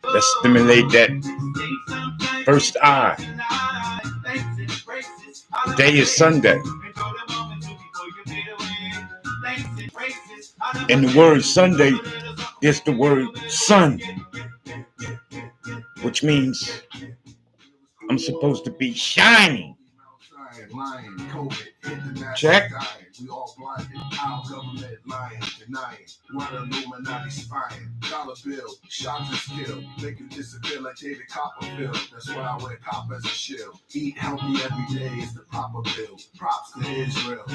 Let's stimulate that first eye. Today is Sunday. And the word Sunday is the word sun, which means I'm supposed to be shining. Check. We all blinded. Our government lying, denying. One Illuminati spying. Dollar bill, shots and skill. Make you disappear like David Copperfield. That's why I wear copper as a shield. Eat healthy every day is the proper bill. Props to Israel.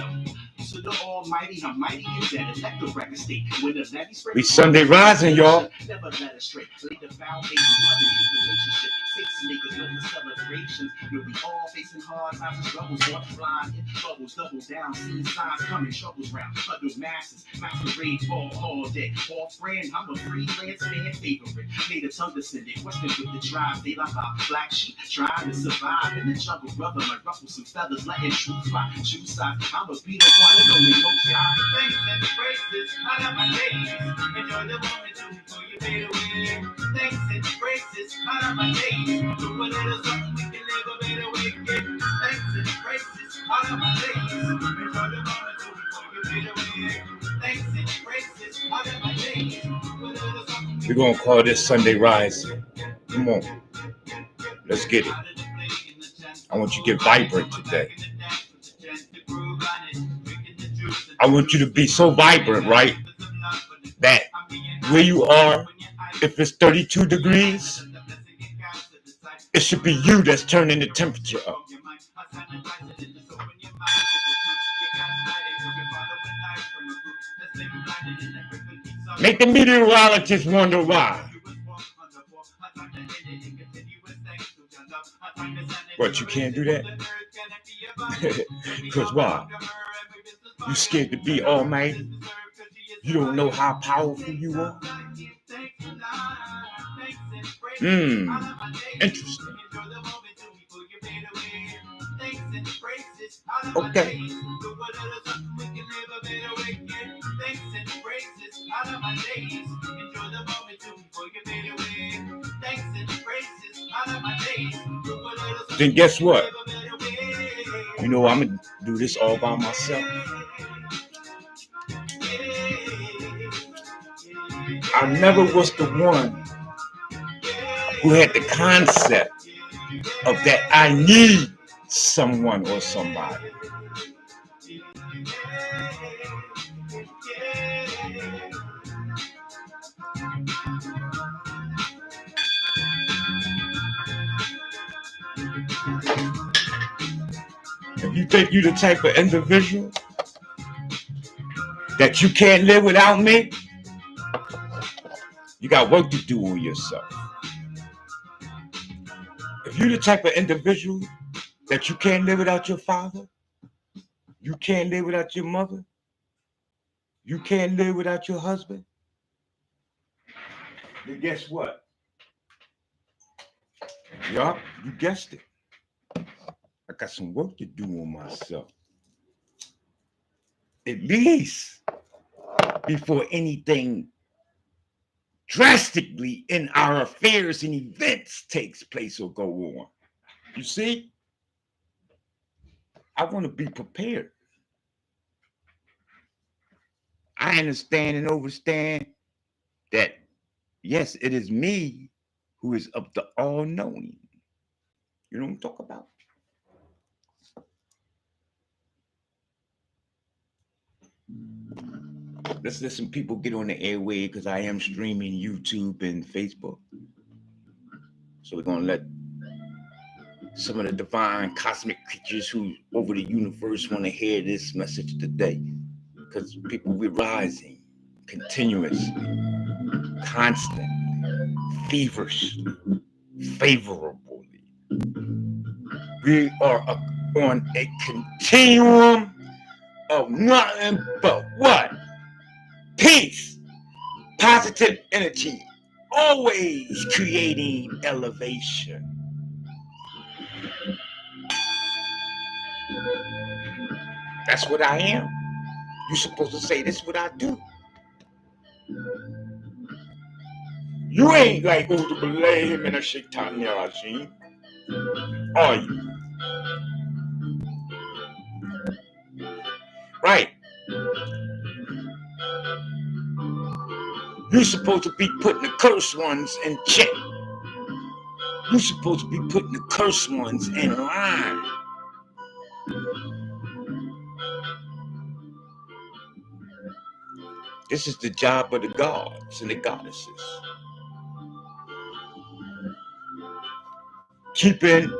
So the Almighty, I'm mighty in that electric record state. When the levy spread, we Sunday rising, y'all. Never let it straight. Lay the foundation of the relationship. Six niggas know the celebrations. You'll be all facing hard times and struggles. One blind, hit bubbles, double down. See signs coming, troubles round. Huddle masses, masquerade ball all day. Off brand, I'm a freelance fan favorite. Made a tongue descendant. Western with the drive. They like a black sheep trying to survive in the jungle. Brother, like ruffle some feathers, letting truth fly. Shoe size, I'ma be the one. Only no time. Thanks and praises, I got my days. Enjoy the moment before you fade away. Thanks and praises, I got my days. Do a little something we can live a better way. Thanks and praises, I got my days. Enjoy the moment before you fade away. Thanks and praises, I got my days. We're gonna call this Sunday Rise. Come on, let's get it. I want you to get vibrant today. I want you to be so vibrant, right? That where you are, if it's 32 degrees, it should be you that's turning the temperature up. Make the meteorologists wonder why. But you can't do that? Because why? You scared to be almighty? You don't know how powerful you are? Interesting. Okay. Then guess what? You know, I'm going to do this all by myself. I never was the one who had the concept of that I need someone or somebody. If you think you're the type of individual that you can't live without me, you got work to do on yourself. If you're the type of individual that you can't live without your father, you can't live without your mother, you can't live without your husband, then guess what? Yup, you guessed it. I got some work to do on myself. At least before anything drastically in our affairs and events takes place or go on. You see? I want to be prepared. I understand and understand that, yes, it is me who is of the all-knowing. You know what I'm talking about? Let's let some people get on the airway because I am streaming YouTube and Facebook. So we're going to let some of the divine cosmic creatures who over the universe want to hear this message today. Because people, we're rising continuously, constantly, feverishly, favorably. We are on a continuum of nothing but what? Peace, positive energy, always creating elevation. That's what I am. You're supposed to say, this is what I do. You ain't like Udu Billahi min ash-shaytanir rajim, are you? Right. You're supposed to be putting the cursed ones in check. You're supposed to be putting the cursed ones in line. This is the job of the gods and the goddesses. Keeping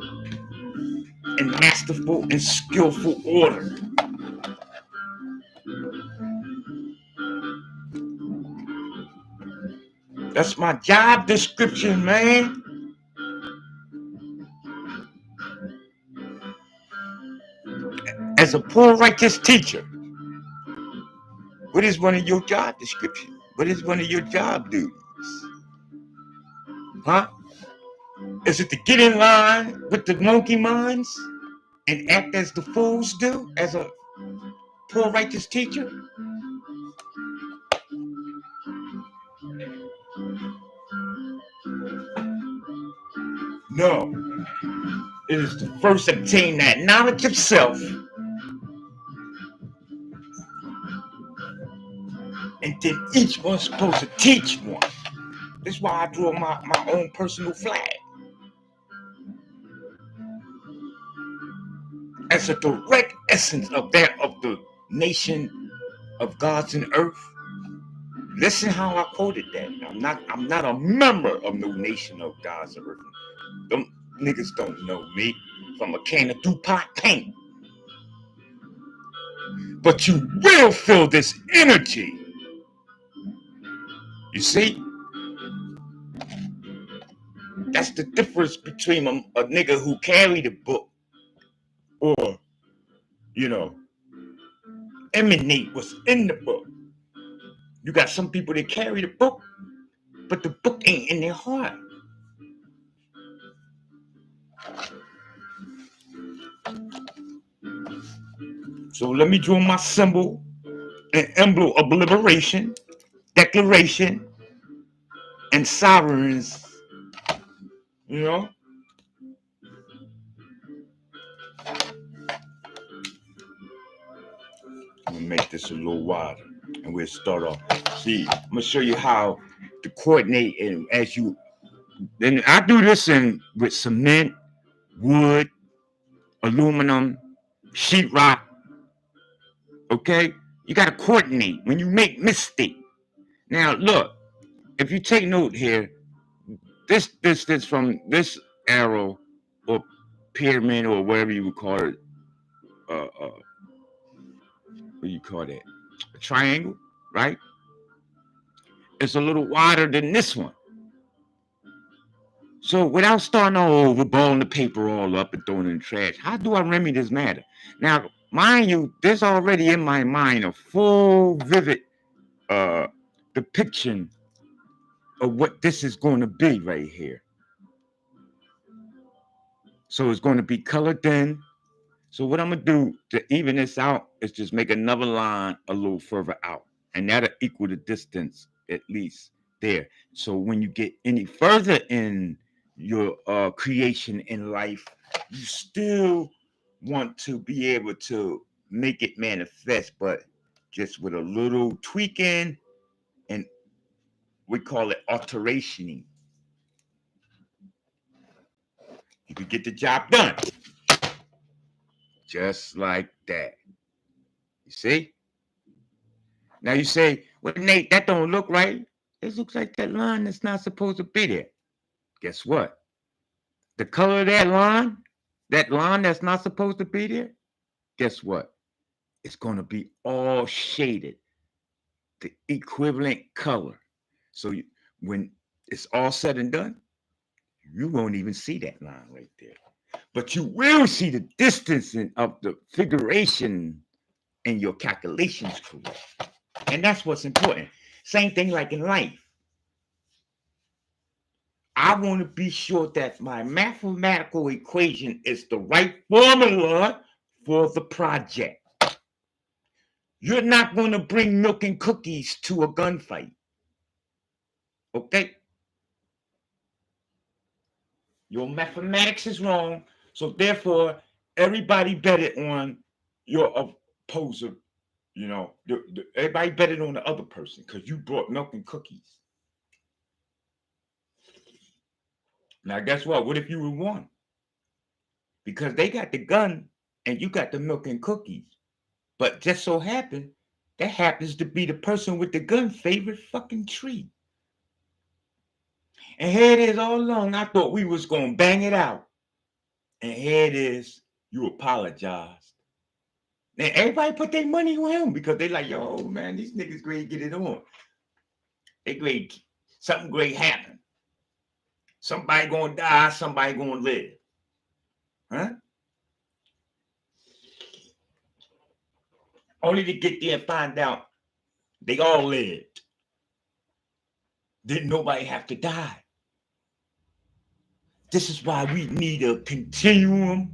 in masterful and skillful order. That's my job description, man. As a poor righteous teacher, what is one of your job descriptions? What is one of your job duties? Huh? Is it to get in line with the monkey minds and act as the fools do as a poor righteous teacher? No. It is to first obtain that knowledge of self and then each one's supposed to teach one. This is why I draw my own personal flag. As a direct essence of that of the nation of gods and earth. Listen how I quoted that. I'm not a member of no nation of gods and earth. Them niggas don't know me from a can of DuPont paint. But you will feel this energy. You see? That's the difference between a nigga who carried a book or, emanate what's in the book. You got some people that carry the book, but the book ain't in their heart. So let me draw my symbol and emblem of liberation, declaration, and sovereigns. I'm gonna make this a little wider and we'll start off. See, I'm gonna show you how to coordinate, and as you, then I do this with cement, wood, aluminum, sheetrock. Okay, you gotta coordinate when you make mistake. Now look, if you take note here, this distance from this arrow or pyramid or whatever you would call it, what do you call that? A triangle, right? It's a little wider than this one. So without starting all over, balling the paper all up and throwing it in the trash, how do I remedy this matter? Now, mind you, there's already in my mind a full, vivid depiction of what this is going to be right here. So it's going to be colored in. So what I'm going to do to even this out is just make another line a little further out. And that'll equal the distance at least there. So when you get any further in your creation in life, you still want to be able to make it manifest, but just with a little tweaking, and we call it alterationing. You can get the job done. Just like that. You see? Now you say, well, Nate, that don't look right. It looks like that line that's not supposed to be there. Guess what? The color of that line that's not supposed to be there, guess what? It's going to be all shaded, the equivalent color. So when it's all said and done, you won't even see that line right there. But you will see the distance of the figuration and your calculations correct. And that's what's important. Same thing like in life. I want to be sure that my mathematical equation is the right formula for the project. You're not going to bring milk and cookies to a gunfight. Okay? Your mathematics is wrong. So therefore, everybody betted on your opposer. You know, everybody betted on the other person because you brought milk and cookies. Now, guess what? What if you were won? Because they got the gun and you got the milk and cookies. But just so happened, that happens to be the person with the gun favorite fucking tree. And here it is all along. I thought we was going to bang it out. And here it is. You apologized. And everybody put their money on him because they like, yo, man, these niggas great get it on. They great. Something great happen. Somebody going to die. Somebody going to live. Huh? Only to get there and find out they all lived. Didn't nobody have to die. This is why we need a continuum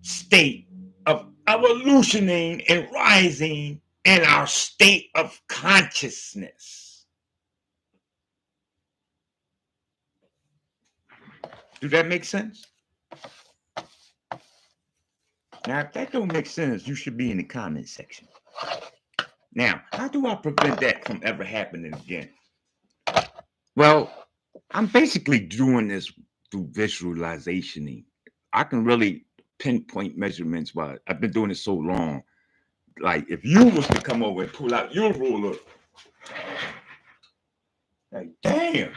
state of evolutioning and rising in our state of consciousness. Do that make sense? Now, if that don't make sense, you should be in the comment section. Now, how do I prevent that from ever happening again? Well, I'm basically doing this through visualization. I can really pinpoint measurements while I've been doing it so long. Like if you was to come over and pull out your ruler, like, damn,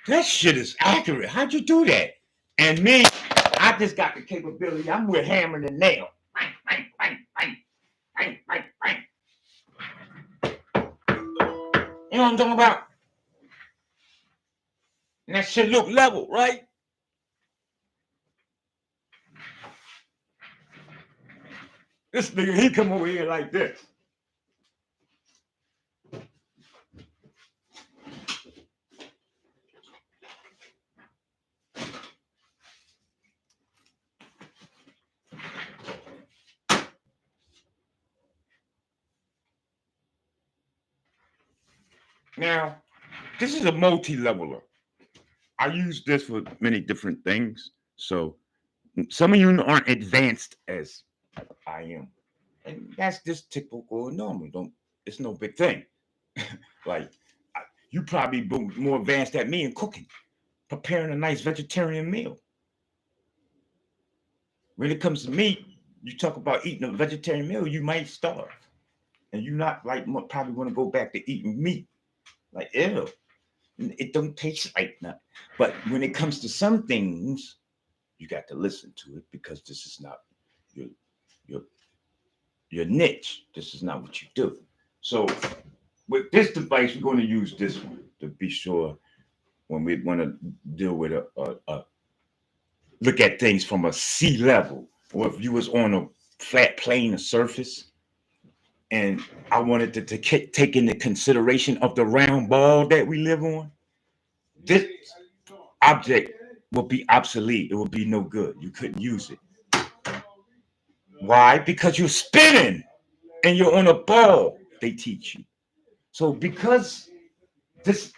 that shit is accurate. How'd you do that? And me, I just got the capability. I'm with hammer and nail. You know what I'm talking about? And that shit look level, right? This nigga, he come over here like this. Now, this is a multi-leveler. I use this for many different things. So some of you aren't advanced as I am. And that's just typical and normal. It's no big thing. Like, you probably more advanced than me in cooking, preparing a nice vegetarian meal. When it comes to meat, you talk about eating a vegetarian meal, you might starve. And you not like probably want to go back to eating meat. Like, ew. It don't taste like nothing. But when it comes to some things, you got to listen to it because this is not your niche. This is not what you do. So with this device, we're going to use this one to be sure when we want to deal with a look at things from a sea level, or if you was on a flat plane, a surface, and I wanted to take into consideration of the round ball that we live on, this object will be obsolete. It will be no good. You couldn't use it. Why? Because you're spinning and you're on a ball, they teach you. So because this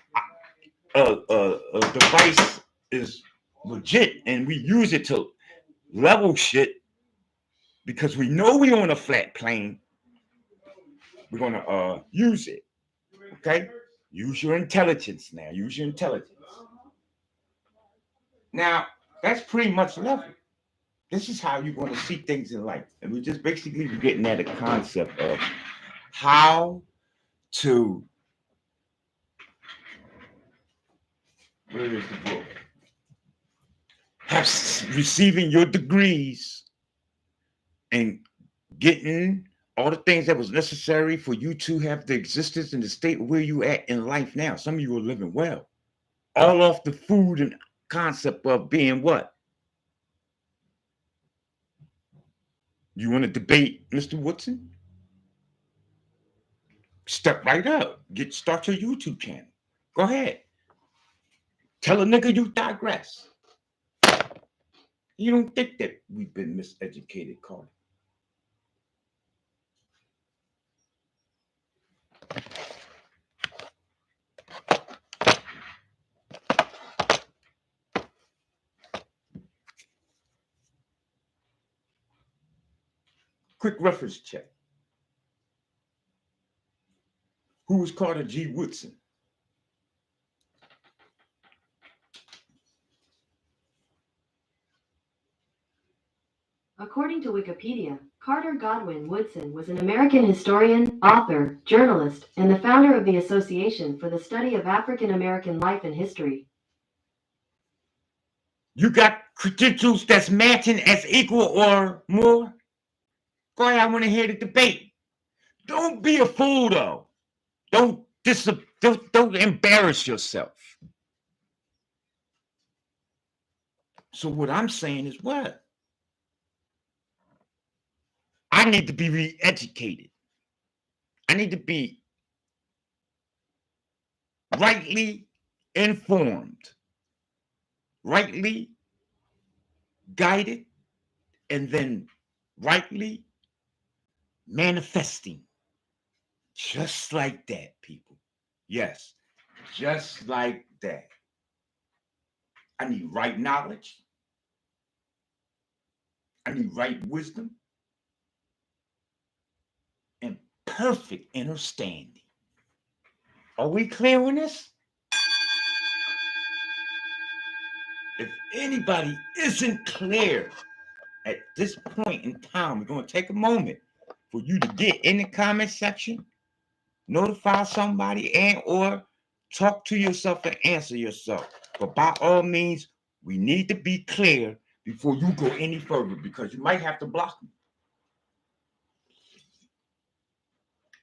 device is legit and we use it to level shit because we know we're on a flat plane, we're going to use it. Okay? Use your intelligence now. Use your intelligence. Now, that's pretty much level. This is how you're going to see things in life. And we're just basically getting at a concept of how to, where is the book? Have receiving your degrees and getting all the things that was necessary for you to have the existence and the state where you at in life now. Some of you are living well. All off the food and concept of being what? You want to debate Mr. Woodson? Step right up. Start your YouTube channel. Go ahead. Tell a nigga you digress. You don't think that we've been miseducated, Carter? Quick reference check. Who was Carter G. Woodson? According to Wikipedia, Carter Godwin Woodson was an American historian, author, journalist, and the founder of the Association for the Study of African American Life and History. You got credentials that's matching as equal or more? Go ahead, I want to hear the debate. Don't be a fool, though. Don't embarrass yourself. So what I'm saying is what? I need to be re-educated. I need to be rightly informed, rightly guided, and then rightly manifesting. Just like that, people. Yes, just like that. I need right knowledge. I need right wisdom and perfect understanding. Are we clear on this? If anybody isn't clear at this point in time, we're going to take a moment for you to get in the comment section, notify somebody, and or talk to yourself and answer yourself. But by all means, we need to be clear before you go any further, because you might have to block me.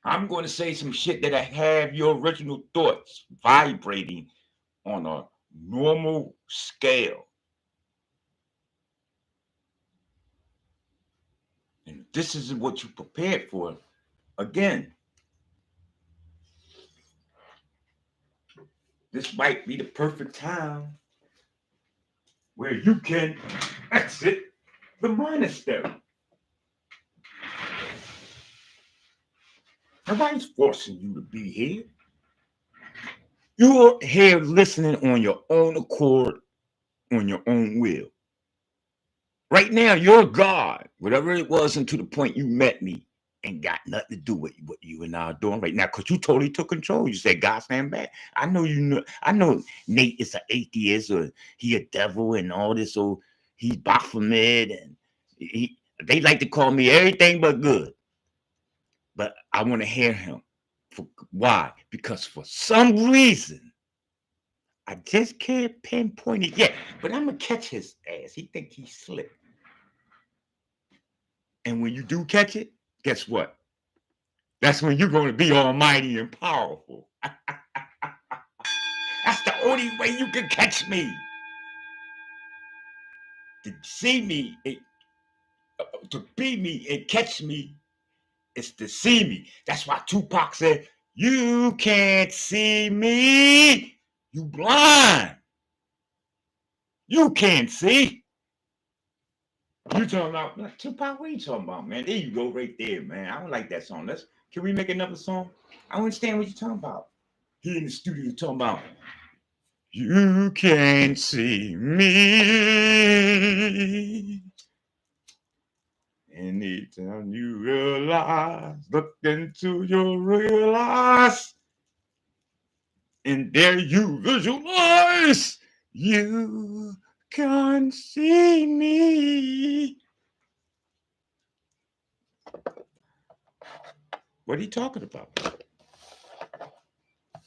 I'm going to say some shit that I have your original thoughts vibrating on a normal scale. And this is what you prepared for. Again, this might be the perfect time where you can exit the monastery. Nobody's forcing you to be here. You're here listening on your own accord, on your own will. Right now, you're God, whatever it was, until the point you met me, ain't got nothing to do with what you and I are doing right now, because you totally took control. You said, God stand back. I know you know. I know Nate is an atheist, or he a devil and all this, or he's Baphomet, and they like to call me everything but good. But I want to hear him. Why? Because for some reason, I just can't pinpoint it yet, but I'm going to catch his ass. He think he's slick. And when you do catch it, guess what? That's when you're going to be almighty and powerful. That's the only way you can catch me. To see me, to be me and catch me, is to see me. That's why Tupac said, you can't see me. You blind. You can't see. You talking about Tupac? What are you talking about, man? There you go, right there, man. I don't like that song. Can we make another song? I don't understand what you're talking about. He in the studio talking about, you can't see me. Anytime you realize, look into your real eyes, and there you visualize, you can't see me. What are you talking about?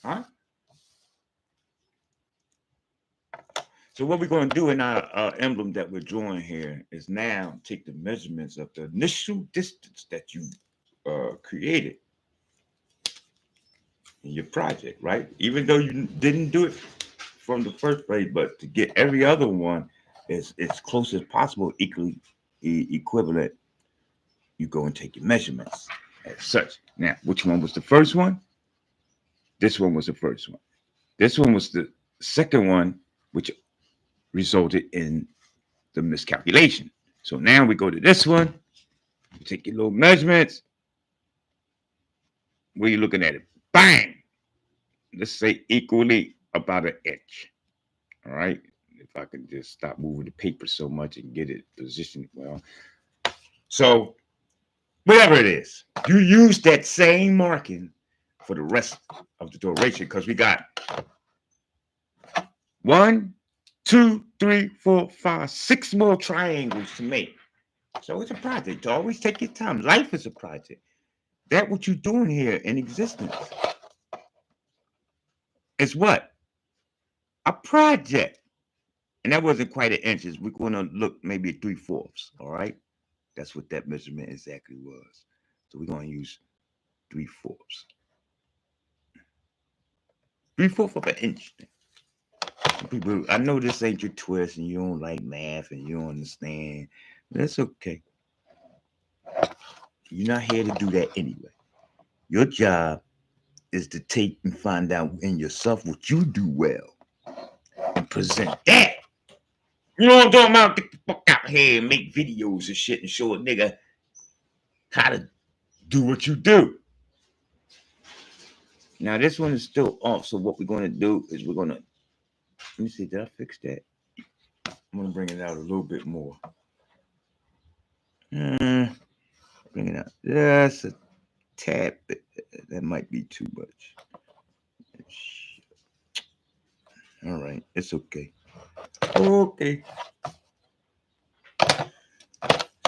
Huh? So what we're going to do in our emblem that we're drawing here is now take the measurements of the initial distance that you created in your project, right? Even though you didn't do it from the first place, but to get every other one as close as possible, equally equivalent, you go and take your measurements as such. Now, which one was the first one? This one was the first one. This one was the second one, which resulted in the miscalculation. So now we go to this one, you take your little measurements. Where you looking at it? Bang! Let's say equally about an inch. All right. If I can just stop moving the paper so much and get it positioned well. So whatever it is, you use that same marking for the rest of the duration because we got 1, 2, 3, 4, 5, 6 more triangles to make. So it's a project. Always take your time. Life is a project. That what you're doing here in existence is what? A project. And that wasn't quite an inches. We're going to look maybe at 3/4. All right. That's what that measurement exactly was. So we're going to use 3/4. 3/4 of an inch. People, I know this ain't your twist and you don't like math and you don't understand. That's okay. You're not here to do that anyway. Your job is to take and find out in yourself what you do well and present that. You know what I'm talking about? Get the fuck out here and make videos and shit and show a nigga how to do what you do. Now this one is still off, so what we're gonna do is we're gonna, let me see, did I fix that? I'm gonna bring it out a little bit more. Bring it out just a tad bit. That might be too much. All right, it's okay. Okay.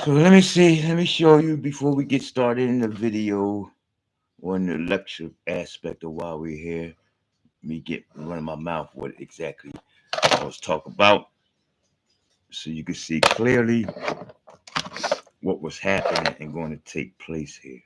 So let me see. Let me show you before we get started in the video or in the lecture aspect of why we're here. Me get running my mouth what exactly I was talking about, so you can see clearly what was happening and going to take place here.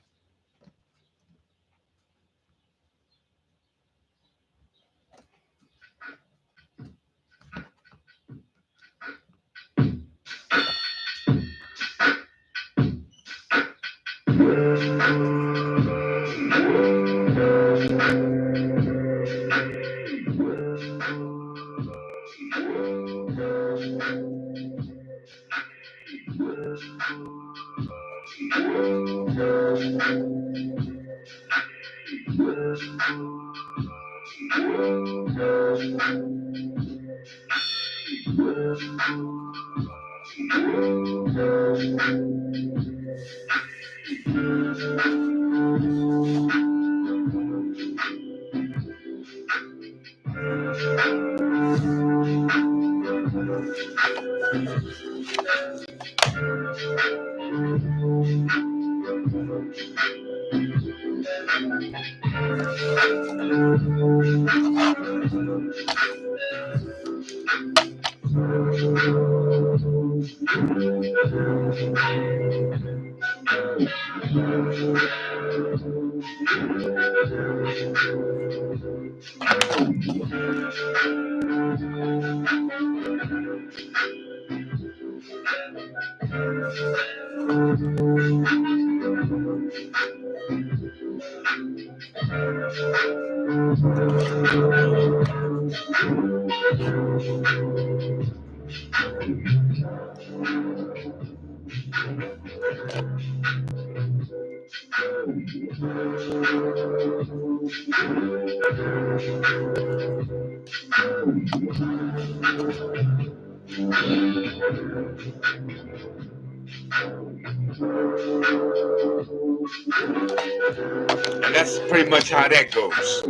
And that's pretty much how that goes.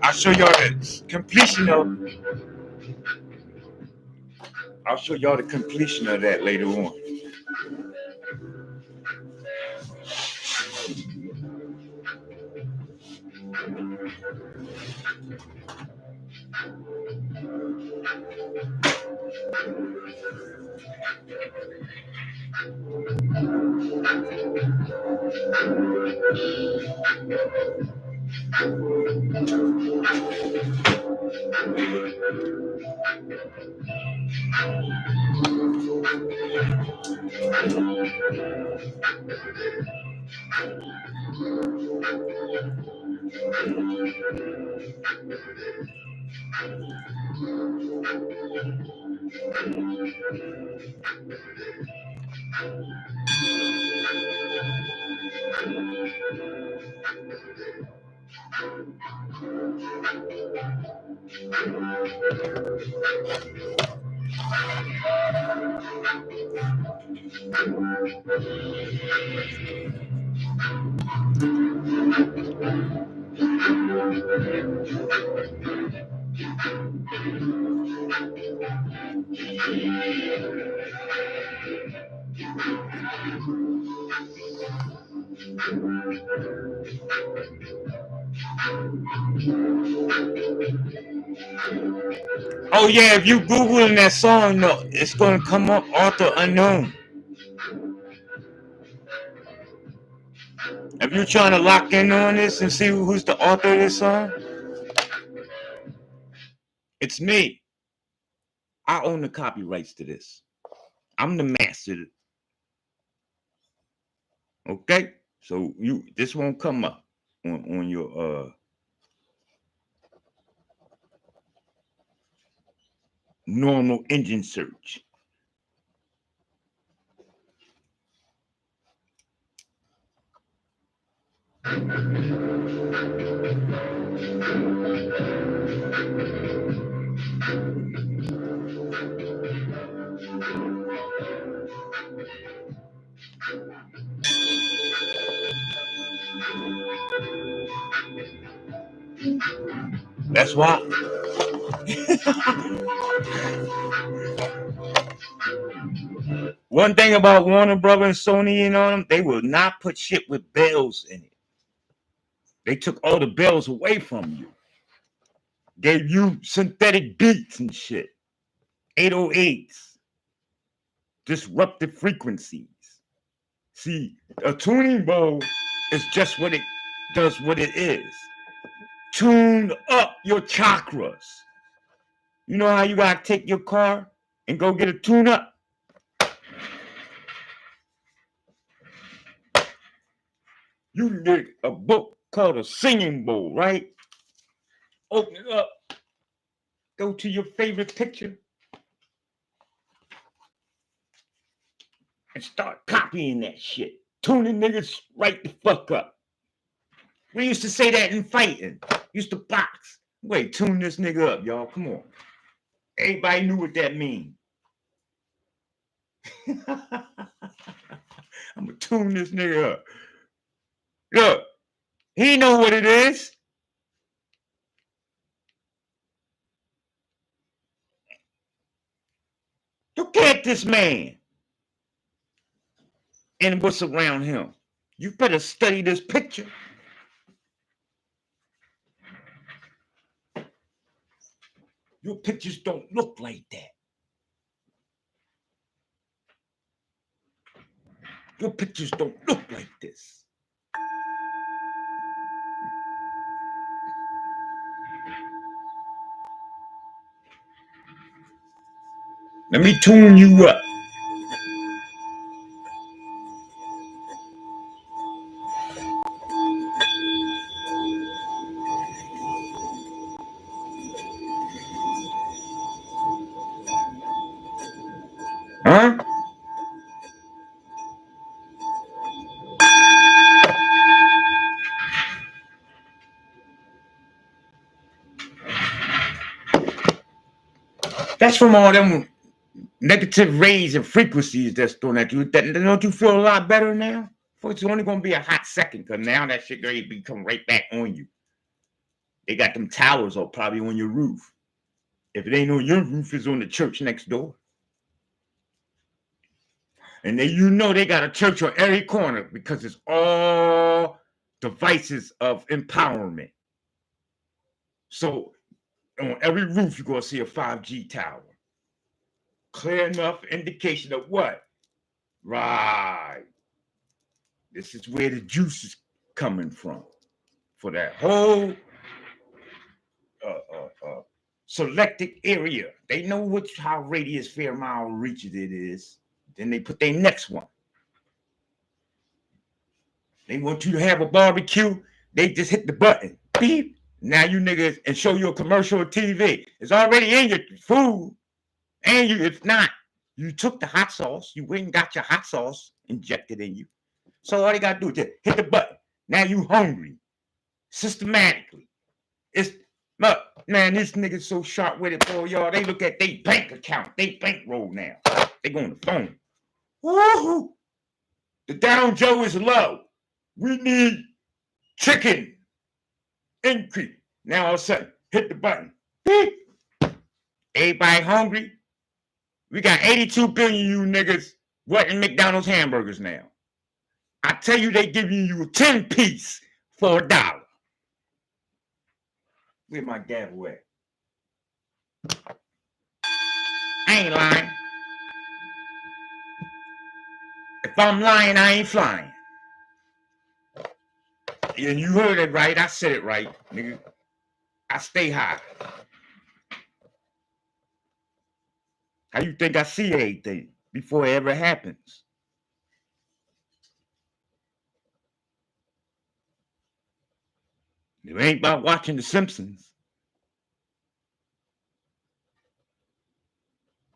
I'll show y'all the completion of. I'll show y'all the completion of that later on. Oh yeah, if you Googling that song, no, it's gonna come up author unknown. If you're trying to lock in on this and see who's the author of this song, it's me. I own the copyrights to this. I'm the master. Okay, so this won't come up on your normal engine search. That's why. One thing about Warner Brothers and Sony and all them, they will not put shit with bells in it. They took all the bells away from you. Gave you synthetic beats and shit. 808s. Disruptive frequencies. See, a tuning bowl is just what it does what it is. Tune up your chakras. You know how you gotta take your car and go get a tune up? You can get a book called A Singing Bowl, right? Open it up. Go to your favorite picture. And start copying that shit. Tuning niggas right the fuck up. We used to say that in fighting. Used to box. Wait, tune this nigga up, y'all. Come on. Everybody knew what that mean. I'm gonna tune this nigga up. Look, he know what it is. Look at this man and what's around him. You better study this picture. Your pictures don't look like that. Your pictures don't look like this. Let me tune you up. Huh? That's from all them negative rays and frequencies that's thrown at you. Don't you feel a lot better now? It's only gonna be a hot second, because now that shit gonna come right back on you. They got them towers up probably on your roof. If it ain't on your roof, it's on the church next door. And then you know they got a church on every corner because it's all devices of empowerment. So on every roof, you're gonna see a 5G tower. Clear enough indication of what? Right. This is where the juice is coming from. For that whole selected area. They know how radius fair mile reach it is. Then they put their next one. They want you to have a barbecue. They just hit the button. Beep. Now you niggas, and show you a commercial on TV. It's already in your food. And if not, you took the hot sauce. You went and got your hot sauce injected in you. So all you got to do is just hit the button. Now you hungry. Systematically. Look, Man, this nigga's so sharp with it, boy, y'all. They look at their bank account, they bankroll now. They go on the phone. Woo-hoo! The Dow Joe is low. We need chicken increase. Now all of a sudden, hit the button. Beep. Everybody hungry? We got 82 billion you niggas wanting McDonald's hamburgers now. I tell you, they giving you a 10-piece for $1. Where my gavel at? I ain't lying. If I'm lying, I ain't flying. And you heard it right. I said it right, nigga. I stay high. How you think I see everything before it ever happens? It ain't about watching The Simpsons.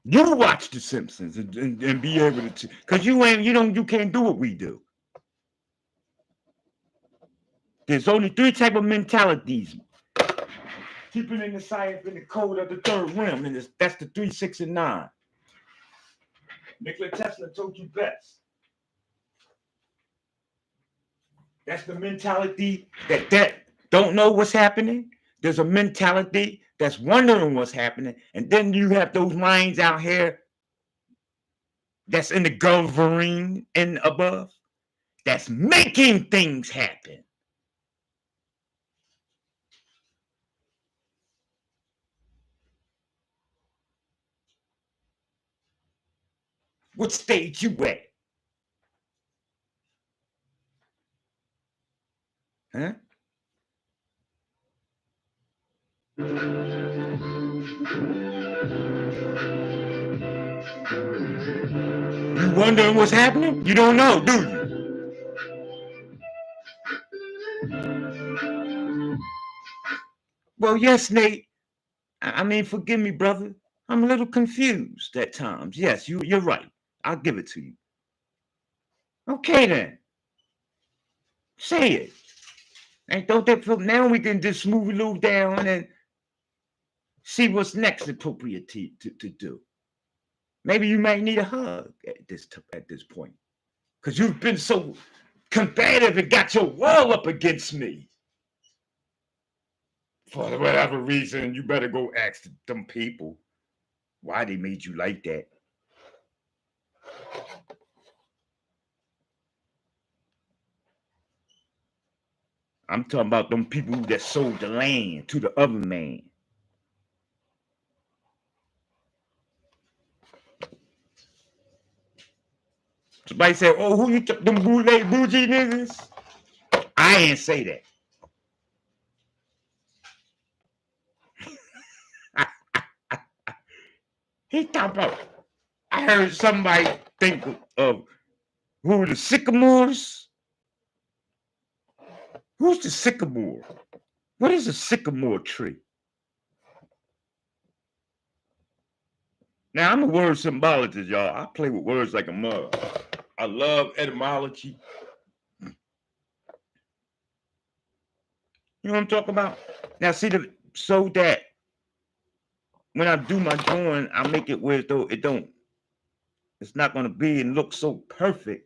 You watch The Simpsons and be able to, because you can't do what we do. There's only 3 types of mentalities. Keeping in the science in the code of the third rim, and that's the 3, 6, and 9. Nikola Tesla told you best. That's the mentality that don't know what's happening. There's a mentality that's wondering what's happening. And then you have those minds out here that's in the governing and above that's making things happen. What stage you at? Huh? You wondering what's happening? You don't know, do you? Well, yes, Nate. I mean, forgive me, brother. I'm a little confused at times. Yes, you're right. I'll give it to you. Okay, then. Say it. And don't that feel, now we can just move a little down and see what's next appropriate to do. Maybe you might need a hug at this point. Because you've been so combative and got your wall up against me. For whatever reason, you better go ask them people why they made you like that. I'm talking about them people that sold the land to the other man. Somebody said, "Oh, who you them bougie niggas?" I ain't say that. He talking about. I heard somebody think of who the sycamores. Who's the sycamore? What is a sycamore tree? Now, I'm a word symbologist, y'all. I play with words like a mug. I love etymology. You know what I'm talking about? Now, see, so that when I do my drawing, I make it where though it's not going to be and look so perfect.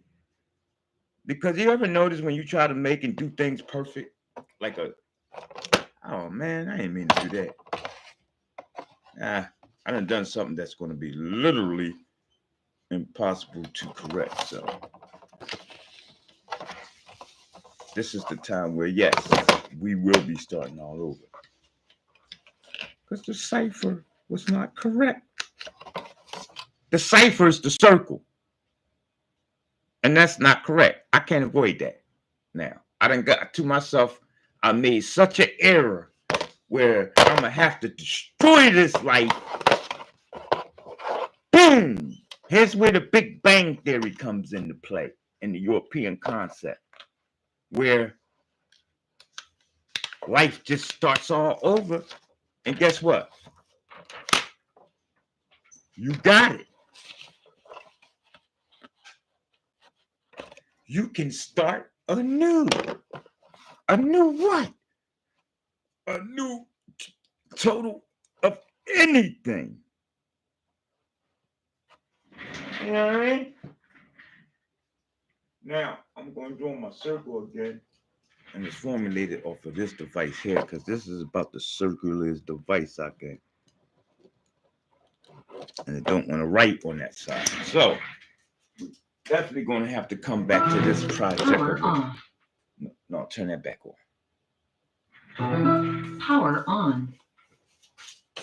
Because you ever notice when you try to make and do things perfect, like oh man, I didn't mean to do that. I done something that's going to be literally impossible to correct. So this is the time where, yes, we will be starting all over. Because the cipher was not correct. The cipher is the circle. And that's not correct. I can't avoid that. Now, I done got to myself. I made such an error where I'm going to have to destroy this life. Boom! Here's where the Big Bang Theory comes into play in the European concept, where life just starts all over. And guess what? You got it. You can start anew. A new what? A new total of anything. You know what I mean? Now, I'm going to draw my circle again. And it's formulated off of this device here, because this is about the circularest device I can. And I don't want to write on that side. So, definitely going to have to come back to this project. Power off. No, turn that back on. Power on.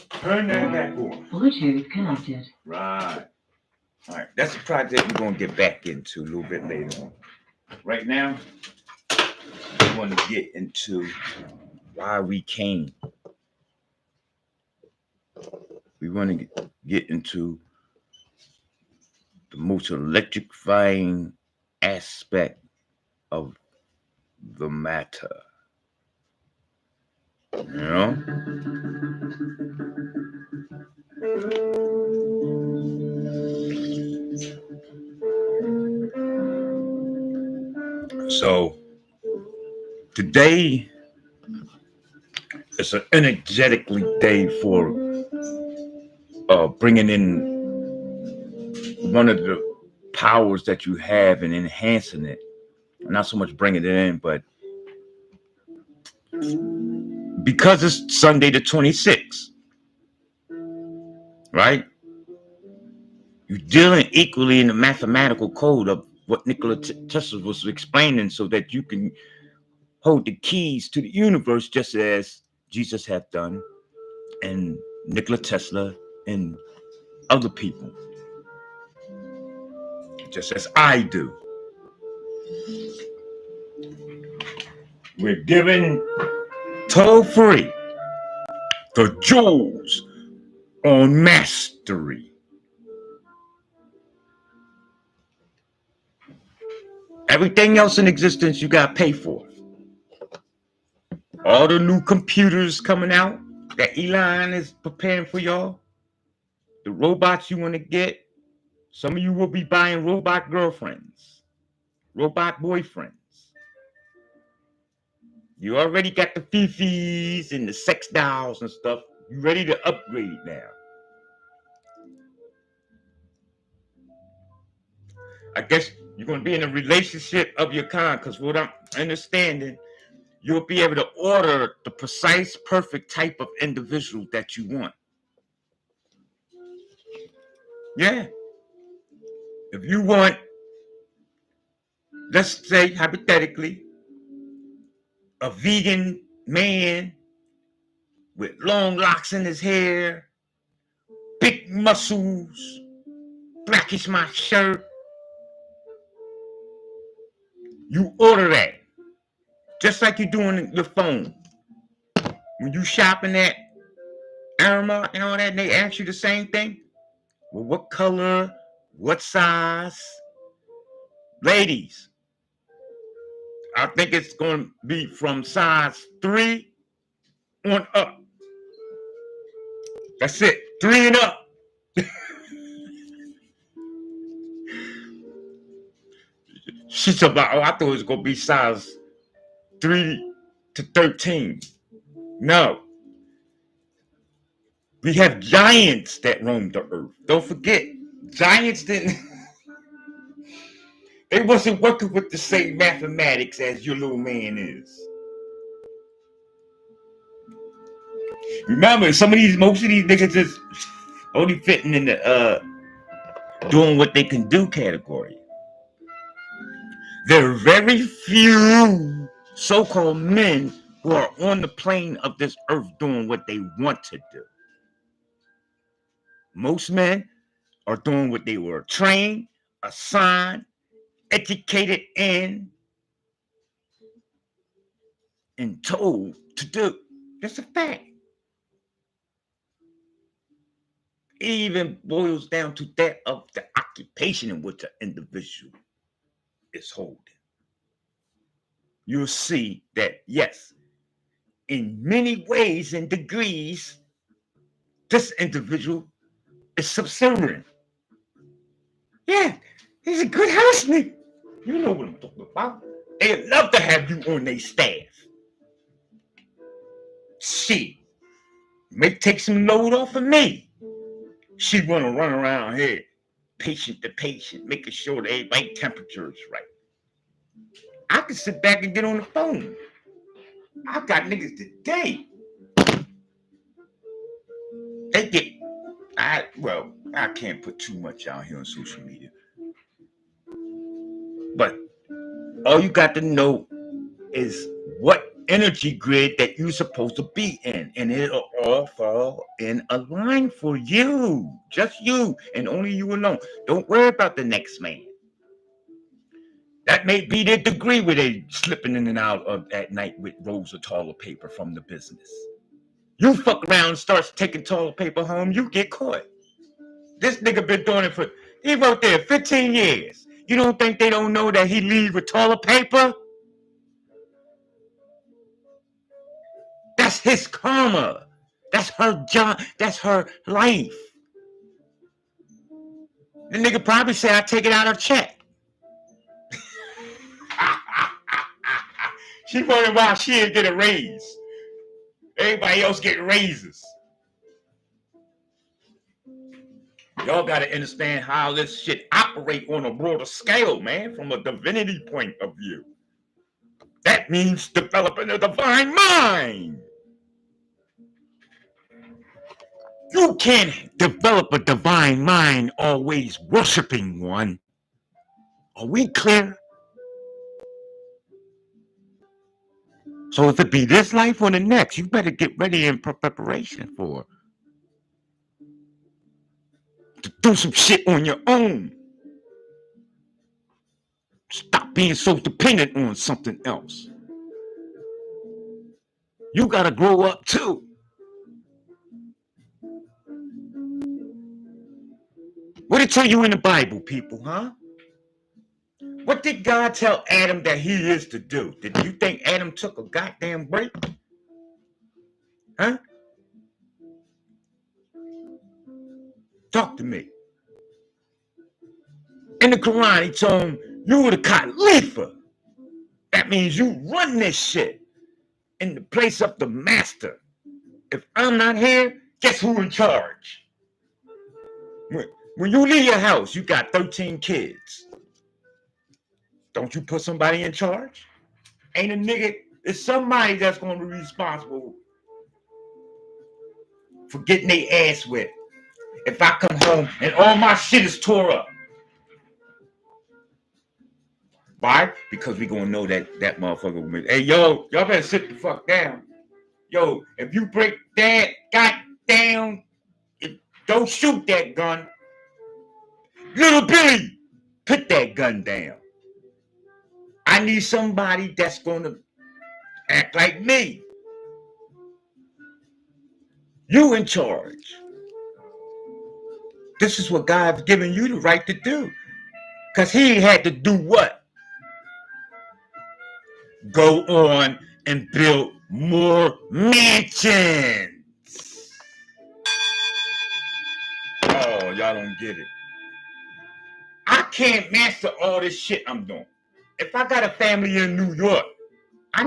Turn that back on. Bluetooth connected. Right. All right. That's a project we're going to get back into a little bit later on. Right now, we want to get into why we came. We want to get into the most electrifying aspect of the matter. You know? So today is an energetically day for bringing in one of the powers that you have and enhancing it. Not so much bringing it in, but because it's Sunday the 26th, right? You're dealing equally in the mathematical code of what Nikola Tesla was explaining, so that you can hold the keys to the universe just as Jesus had done, and Nikola Tesla and other people, just as I do. We're given toll-free the jewels on mastery. Everything else in existence you gotta pay for. All the new computers coming out that Elon is preparing for y'all, the robots you want to get, some of you will be buying robot girlfriends, robot boyfriends. You already got the fifis and the sex dolls and stuff. You ready to upgrade now. I guess you're going to be in a relationship of your kind, because what I'm understanding, you'll be able to order the precise, perfect type of individual that you want. Yeah. If you want, let's say hypothetically, a vegan man with long locks in his hair, big muscles, blackish my shirt, you order that. Just like you do on your phone. When you shopping at Aramark and all that, they ask you the same thing. Well, what color? What size? Ladies, I think it's going to be from size 3 on up. That's it. 3 and up. She's about, I thought it was going to be size 3 to 13. No. We have giants that roam the earth. Don't forget, giants didn't, they wasn't working with the same mathematics as your little man is. Remember, most of these niggas is only fitting in the doing what they can do category. There are very few so-called men who are on the plane of this earth doing what they want to do. Most men are doing what they were trained, assigned, educated in, and told to do. That's a fact. It even boils down to that of the occupation in which an individual is holding. You'll see that, yes, in many ways and degrees, this individual is subservient. Yeah, he's a good houseman. You know what I'm talking about. They'd love to have you on their staff. Shit. take some load off of me. She wanna run around here, patient to patient, making sure that everybody's temperature is right. I can sit back and get on the phone. I got niggas today. They get I can't put too much out here on social media. But all you got to know is what energy grid that you're supposed to be in, and it'll all fall in a line for you. Just you and only you alone. Don't worry about the next man. That may be their degree where they slipping in and out of at night with rolls of toilet paper from the business. You fuck around and start taking toilet paper home, you get caught. This nigga been doing it he wrote there 15 years. You don't think they don't know that he leave with toilet paper? That's his karma. That's her job. That's her life. The nigga probably said, I take it out of check. She wondering why she didn't get a raise. Everybody else getting raises. Y'all got to understand how this shit operate on a broader scale, man, from a divinity point of view. That means developing a divine mind. You can't develop a divine mind always worshiping one. Are we clear? So if it be this life or the next, you better get ready in preparation for to do some shit on your own. Stop being so dependent on something else. You gotta grow up too. What did it tell you in the Bible, people, huh? What did God tell Adam that he is to do? Did you think Adam took a goddamn break? Huh? Talk to me. In the Quran, he told him, you were the Khalifa. That means you run this shit in the place of the master. If I'm not here, guess who's in charge? When you leave your house, you got 13 kids. Don't you put somebody in charge? Ain't a nigga, it's somebody that's going to be responsible for getting their ass wet. If I come home and all my shit is tore up. Why? Because we going to know that motherfucker will be, hey, yo, y'all better sit the fuck down. Yo, if you break that goddamn, don't shoot that gun. Little Billy, put that gun down. I need somebody that's going to act like me. You in charge. This is what God's given you the right to do. Because he had to do what? Go on and build more mansions. Oh, y'all don't get it. I can't master all this shit I'm doing. If I got a family in New York, I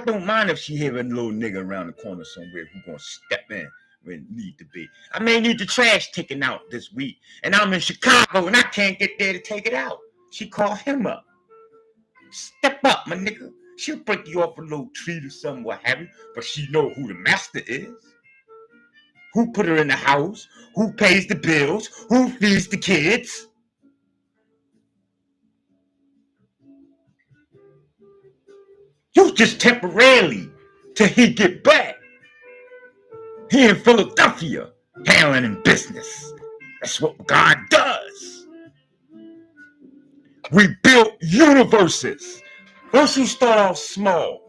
don't mind if she hear a little nigga around the corner somewhere who gonna step in when it need to be. I may need the trash taken out this week, and I'm in Chicago and I can't get there to take it out. She call him up. Step up, my nigga. She'll break you off a little treat or something, what have you, but she know who the master is. Who put her in the house? Who pays the bills? Who feeds the kids? You just temporarily till he get back. He in Philadelphia, handling business. That's what God does. We build universes. Once you start off small,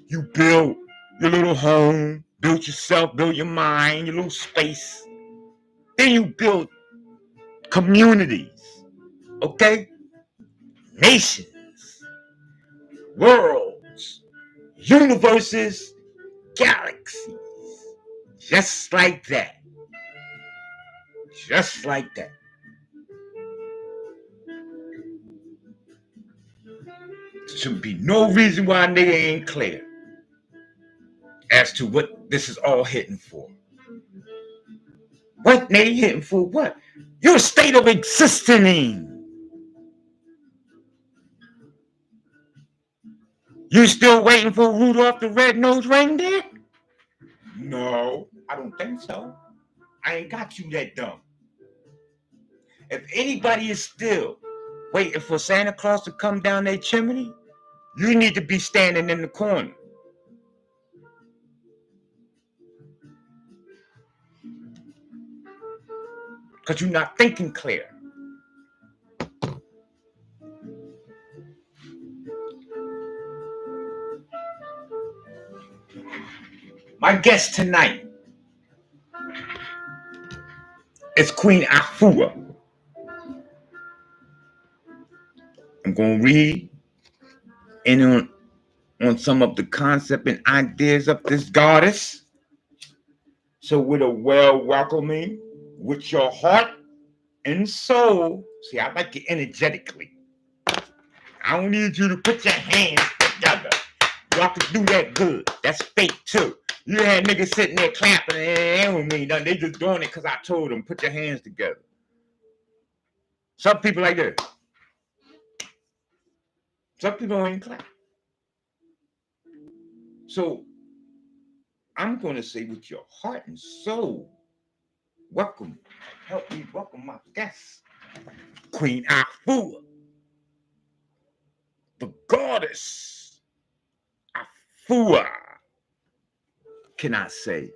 you build your little home, build yourself, build your mind, your little space. Then you build communities, okay? Nations, worlds, universes, galaxies. Just like that. Just like that. There should be no reason why a nigga ain't clear as to what this is all hitting for. What, Nate? Hitting for what? Your state of existing. You still waiting for Rudolph the Red-Nosed Reindeer? No, I don't think so. I ain't got you that dumb. If anybody is still waiting for Santa Claus to come down their chimney, you need to be standing in the corner. Because you're not thinking clear. My guest tonight is Queen Afua. I'm going to read in on some of the concept and ideas of this goddess. So with a well welcoming, with your heart and soul. See, I like it energetically. I don't need you to put your hands together. Y'all can do that good. That's fake too. You had niggas sitting there clapping and they don't mean nothing. They just doing it because I told them, put your hands together. Some people like this. Some people don't even clap. So I'm going to say with your heart and soul, welcome. Help me welcome my guest, Queen Afua, the goddess Afua. Can I say?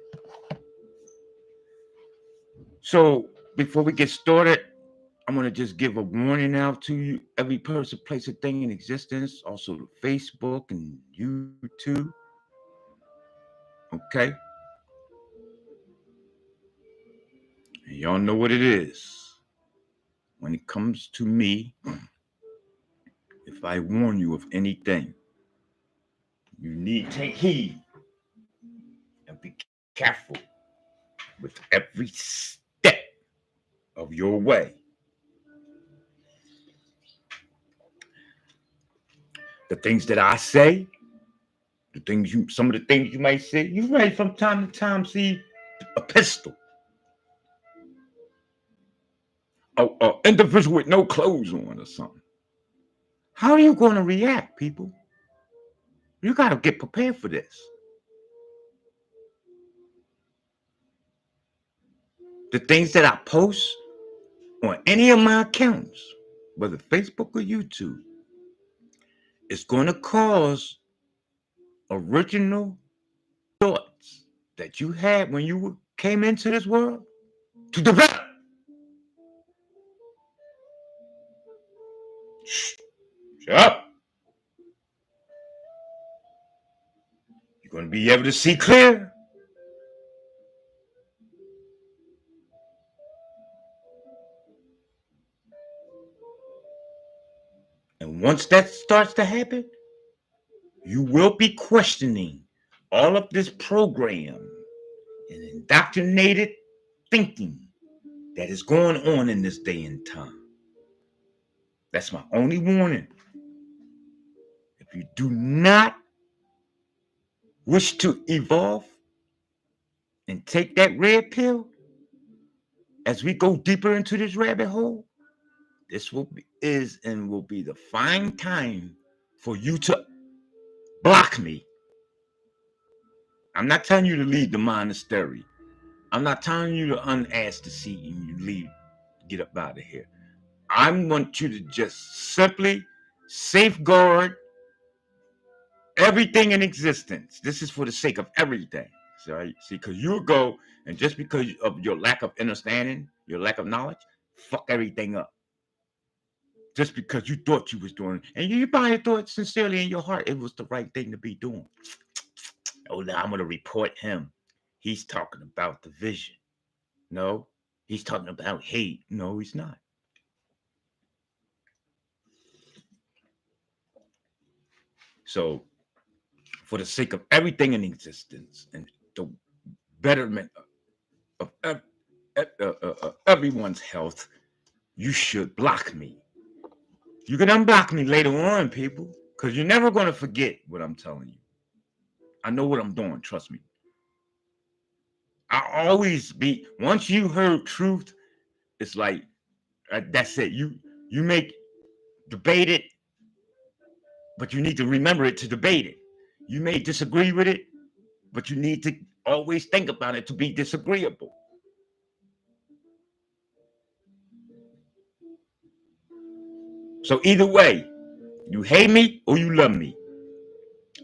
So before we get started, I'm going to just give a warning out to you. Every person, place, a thing in existence. Also to Facebook and YouTube. Okay? And y'all know what it is. When it comes to me, if I warn you of anything, you need to take heed and be careful with every step of your way. The things that I say, some of the things you might say, you might from time to time see a pistol. An individual with no clothes on or something. How are you going to react, people? You got to get prepared for this. The things that I post on any of my accounts, whether Facebook or YouTube, it's going to cause original thoughts that you had when you came into this world to develop. Shut up. You're going to be able to see clear. And once that starts to happen, you will be questioning all of this program and indoctrinated thinking that is going on in this day and time. That's my only warning. If you do not wish to evolve and take that red pill, as we go deeper into this rabbit hole, this will be the fine time for you to block me. I'm not telling you to leave the monastery. I'm not telling you to unask the seat and you leave, get up out of here. I want you to just simply safeguard everything in existence. This is for the sake of everything. Sorry, see, because you'll go and just because of your lack of understanding, your lack of knowledge, fuck everything up. Just because you thought you was doing it. And you probably thought sincerely in your heart it was the right thing to be doing. Oh, now I'm going to report him. He's talking about the vision. No, he's talking about hate. No, he's not. So, for the sake of everything in existence and the betterment of everyone's health, you should block me. You can unblock me later on, people, because you're never going to forget what I'm telling you. I know what I'm doing, trust me. I always be, once you heard truth, it's like that's it. You make debate it, but you need to remember it to debate it. You may disagree with it, but you need to always think about it to be disagreeable. So either way, you hate me or you love me,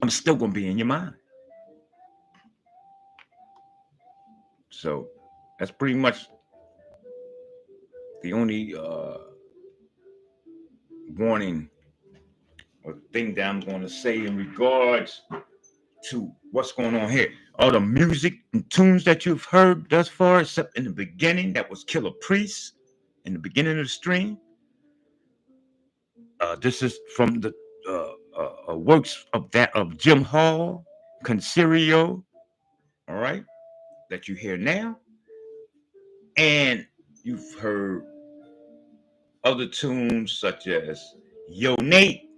I'm still gonna be in your mind. So that's pretty much the only warning or thing that I'm going to say in regards to what's going on here. All the music and tunes that you've heard thus far, except in the beginning, that was Killer Priest in the beginning of the stream. This is from the works of Jim Hall, Consirio, all right, that you hear now, and you've heard other tunes such as Yo Nate,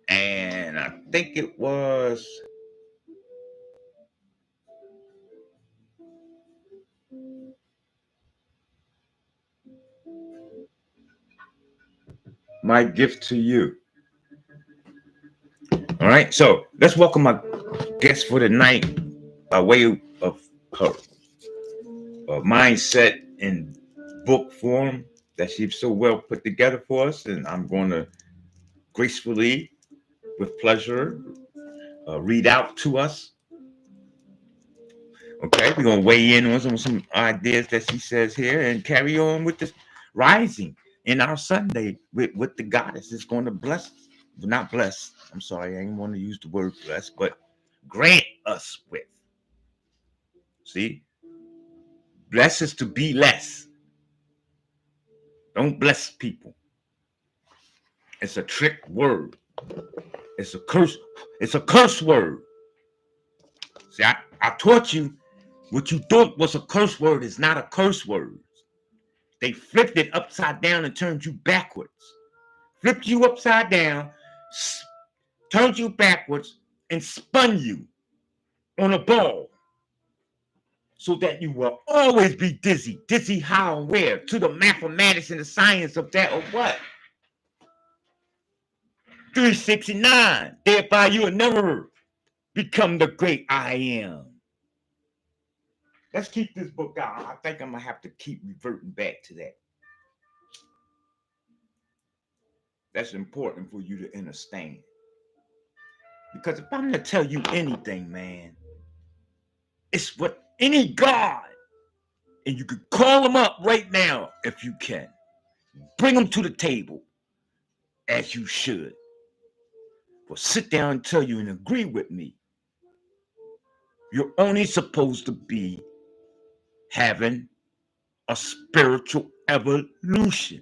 and I think it was My Gift to You. All right, so let's welcome my guest for the night by way of her mindset in book form that she's so well put together for us, and I'm going to gracefully, with pleasure, read out to us. Okay, we're going to weigh in on some ideas that she says here and carry on with this rising in our Sunday with the goddess. It's going to bless, not bless, I'm sorry, I didn't want to use the word bless, but grant us with. See? Bless is to be less. Don't bless people. It's a trick word. It's a curse. It's a curse word. See, I taught you what you thought was a curse word is not a curse word. They flipped it upside down and turned you backwards. Flipped you upside down, turned you backwards, and spun you on a ball so that you will always be dizzy. Dizzy how and where? To the mathematics and the science of that or what? 369. Thereby you will never become the great I am. Let's keep this book out. I think I'm going to have to keep reverting back to that. That's important for you to understand. Because if I'm going to tell you anything, man, it's what any God, and you could call them up right now if you can. Bring them to the table as you should. Well, sit down and tell you and agree with me. You're only supposed to be having a spiritual evolution,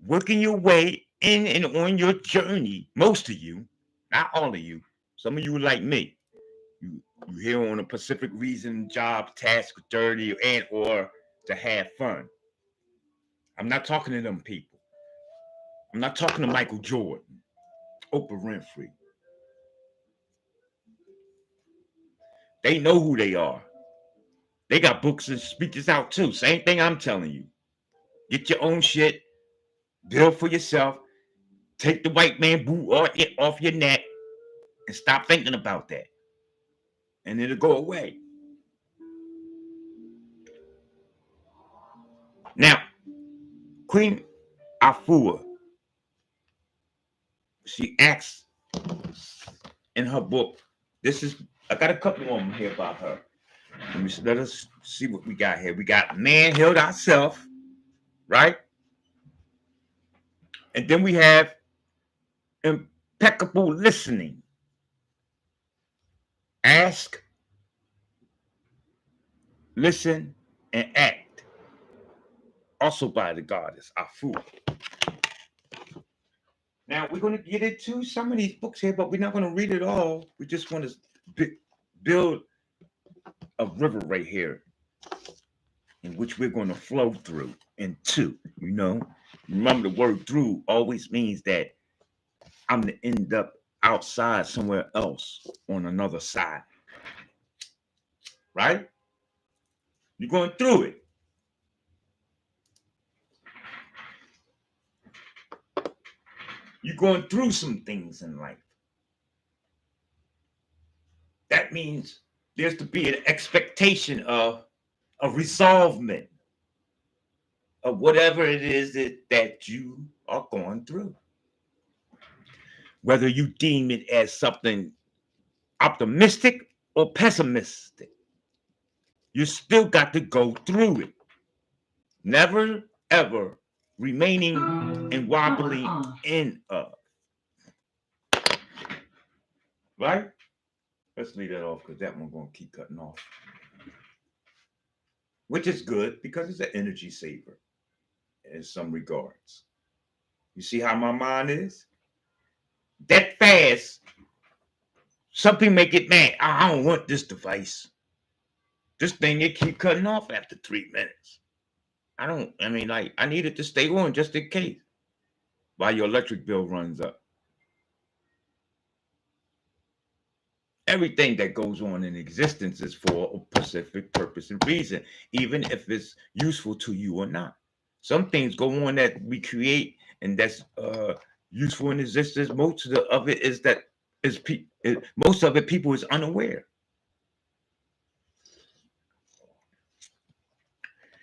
working your way in and on your journey. Most of you, not all of you, some of you are like me. You here on a Pacific reason, job, task, dirty, and or to have fun. I'm not talking to them people. I'm not talking to Michael Jordan, Oprah Winfrey. They know who they are. They got books and speeches out too. Same thing I'm telling you. Get your own shit. Build for yourself. Take the white man boot off your neck and stop thinking about that. And it'll go away. Now, Queen Afua, she asks in her book, I got a couple of them here about her. Let us see what we got here. We got Man Healed Ourself, right? And then we have Impeccable Listening. Ask, listen, and act. Also by the goddess Afua. Now we're going to get into some of these books here, but we're not going to read it all. We just want to build a river right here in which we're going to flow through into, you know. Remember, the word through always means that I'm going to end up outside somewhere else on another side. Right? You're going through it. You're going through some things in life. That means there's to be an expectation of a resolvement of whatever it is that you are going through. Whether you deem it as something optimistic or pessimistic, you still got to go through it. Never, ever remaining and wobbling in of. Right? Let's leave that off because that one's going to keep cutting off. Which is good because it's an energy saver in some regards. You see how my mind is? That fast, some people may get mad. I don't want this device. This thing, they keep cutting off after 3 minutes. I need it to stay on just in case while your electric bill runs up. Everything that goes on in existence is for a specific purpose and reason, even if it's useful to you or not. Some things go on that we create and that's useful in existence. Most of it is that most of it people is unaware.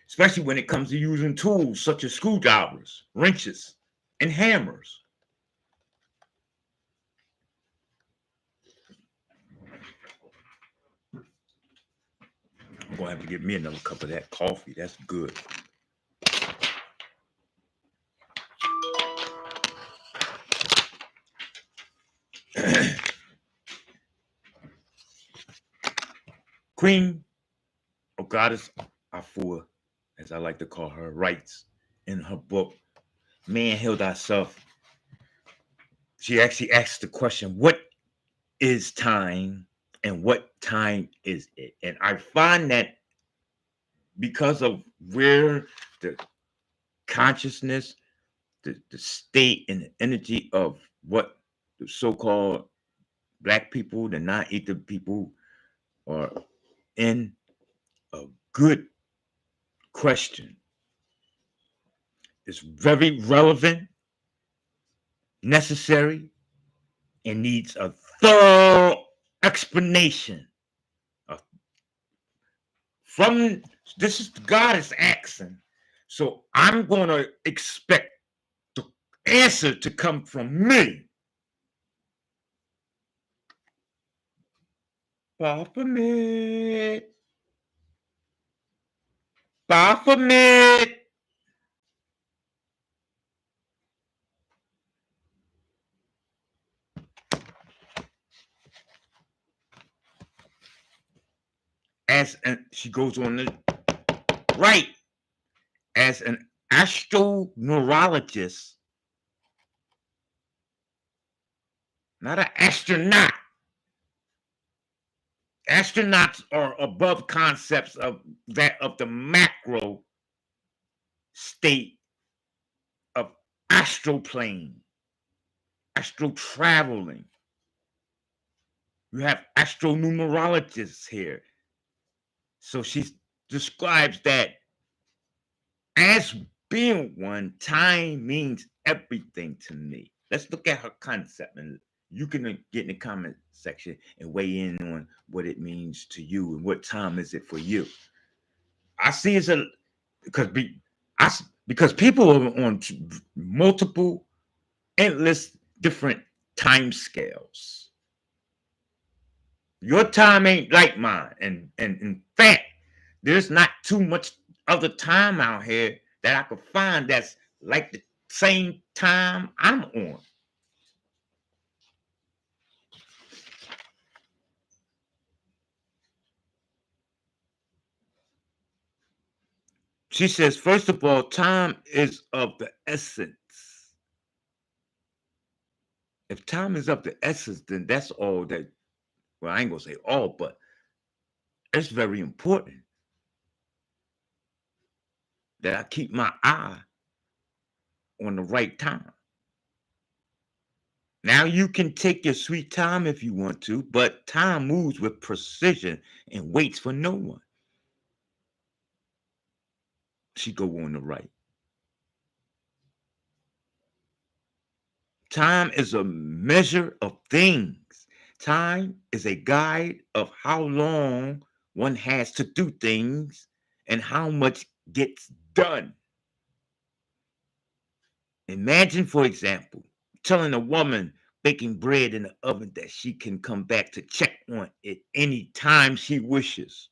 Especially when it comes to using tools such as screwdrivers, wrenches, and hammers. I'm going to have to get me another cup of that coffee. That's good. Queen or Goddess Afua, as I like to call her, writes in her book, Man, Heal Thyself. She actually asks the question, what is time and what time is it? And I find that because of where the consciousness, the state and the energy of what the so-called Black people, the non-ether people are in, a good question. It's very relevant, necessary, and needs a thorough explanation. This is the Goddess asking. So I'm going to expect the answer to come from me. Baphomet. Baphomet. And she goes on to write, as an astroneurologist, not an astronaut. Astronauts are above concepts of the macro state of astral plane, astral traveling. You have astronumerologists here. So she describes that as being one, time means everything to me. Let's look at her concept, and you can get in the comment section and weigh in on what it means to you and what time is it for you. I see it's because people are on multiple, endless, different time scales. Your time ain't like mine, and in fact, there's not too much other time out here that I could find that's like the same time I'm on. She says, first of all, time is of the essence. If time is of the essence, then that's all that, well, I ain't gonna say all, but it's very important that I keep my eye on the right time. Now you can take your sweet time if you want to, but time moves with precision and waits for no one. she go on the right. Time is a measure of things. Time is a guide of how long one has to do things and how much gets done. Imagine, for example, telling a woman baking bread in the oven that she can come back to check on it any time she wishes.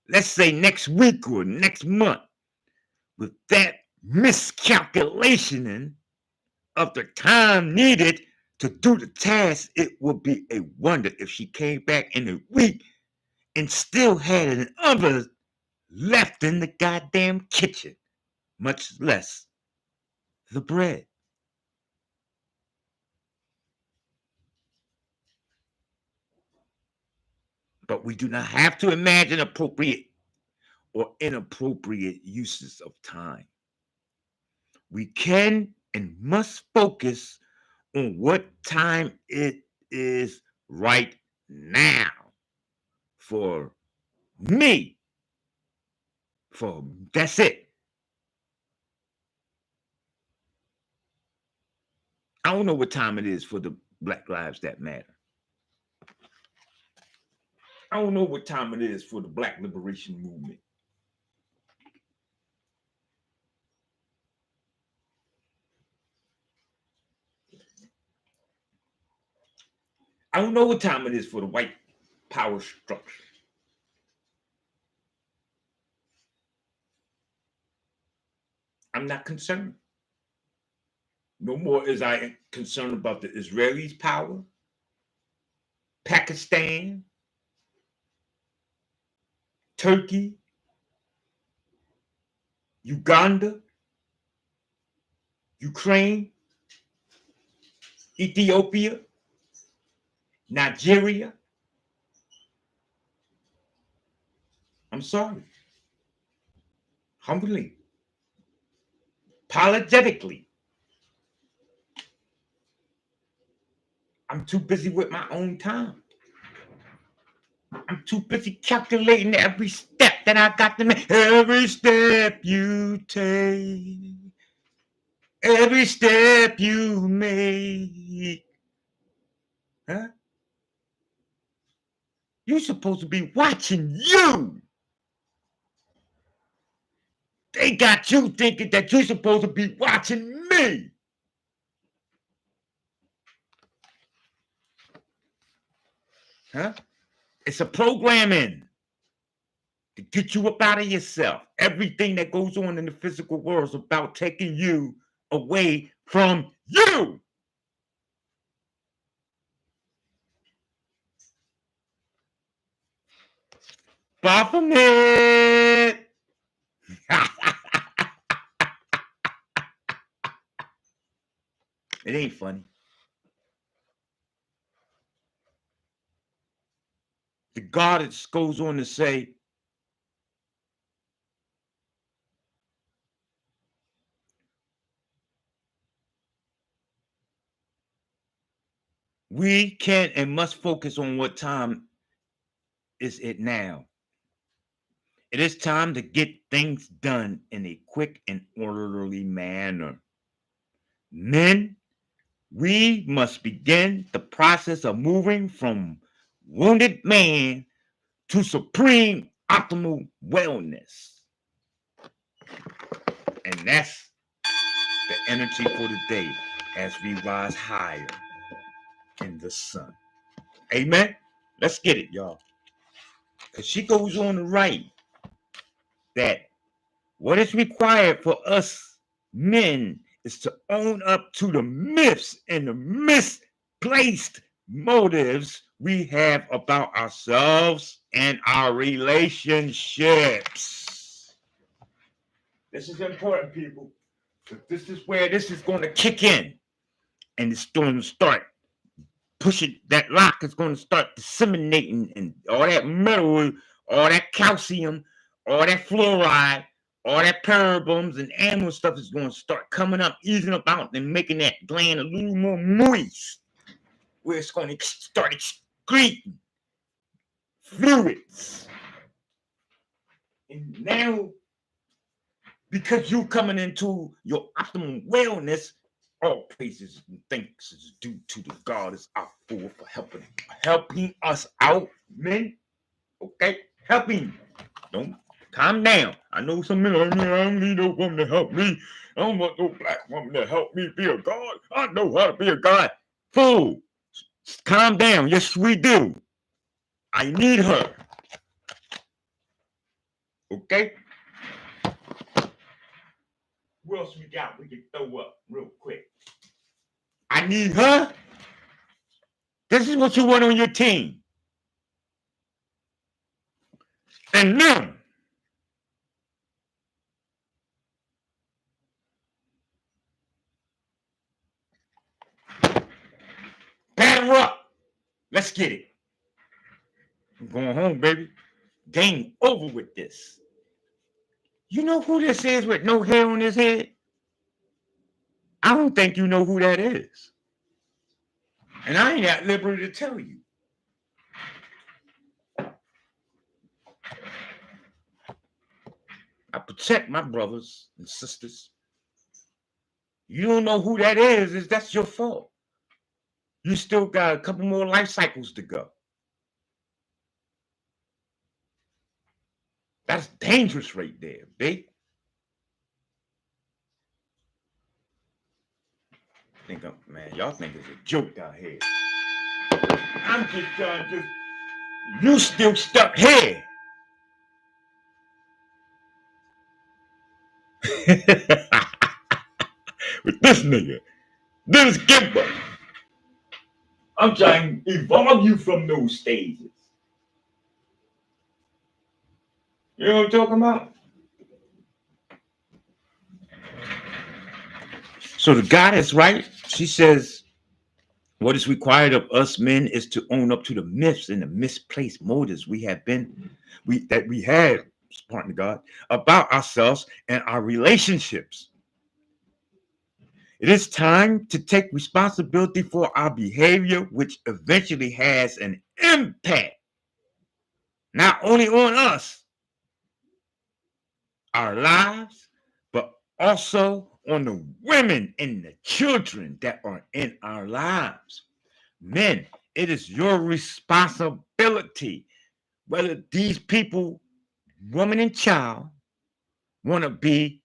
Let's say next week or next month. With that miscalculation of the time needed to do the task, it would be a wonder if she came back in a week and still had an oven left in the goddamn kitchen, much less the bread. But we do not have to imagine appropriate or inappropriate uses of time. We can and must focus on what time it is right now for me. That's it. I don't know what time it is for the Black Lives That Matter. I don't know what time it is for the Black Liberation Movement. I don't know what time it is for the white power structure. I'm not concerned. No more is I concerned about the Israelis' power, Pakistan, Turkey, Uganda, Ukraine, Ethiopia, Nigeria. I'm sorry. Humbly, apologetically, I'm too busy with my own time. I'm too busy calculating every step that I got to make. Every step you take, every step you make. Huh? You're supposed to be watching you. They got you thinking that you're supposed to be watching me. Huh? It's a programming to get you up out of yourself. Everything that goes on in the physical world is about taking you away from you. Baphomet. It ain't funny. The goddess goes on to say, we can and must focus on what time is it now. It is time to get things done in a quick and orderly manner. Men, we must begin the process of moving from wounded man to supreme optimal wellness. And that's the energy for the day as we rise higher in the sun. Amen. Let's get it, y'all. Because she goes on to write that what is required for us men is to own up to the myths and the misplaced motives we have about ourselves and our relationships. This is important, people. This is where this is going to kick in, and it's going to start pushing. That lock is going to start disseminating, and all that metal, all that calcium, all that fluoride, all that parabums and animal stuff is going to start coming up, easing up out, and making that gland a little more moist, where it's going to start excreting fluids. And now because you coming into your optimum wellness, all praises and thanks is due to the goddess our fool for helping us out, men. Okay, helping. Don't calm down. I know some men are like, I don't need no woman to help me. I don't want no black woman to help me be a god. I know how to be a god. Fool, calm down. Yes, we do. I need her. Okay? What else we got? We can throw up real quick. I need her. This is what you want on your team. And them. Pat her up. Let's get it. I'm going home, baby. Game over with this. You know who this is with no hair on his head? I don't think you know who that is. And I ain't at liberty to tell you. I protect my brothers and sisters. You don't know who that is that's your fault. You still got a couple more life cycles to go. That's dangerous right there, babe. Man, y'all think it's a joke down here. I'm just trying to. You still stuck here. With this nigga, this Gimba. I'm trying to evolve you from those stages. You know what I'm talking about? So the goddess, right? She says, what is required of us men is to own up to the myths and the misplaced motives we had, pardon God, about ourselves and our relationships. It is time to take responsibility for our behavior, which eventually has an impact, not only on us, our lives, but also on the women and the children that are in our lives. Men, it is your responsibility, whether these people, woman and child, want to be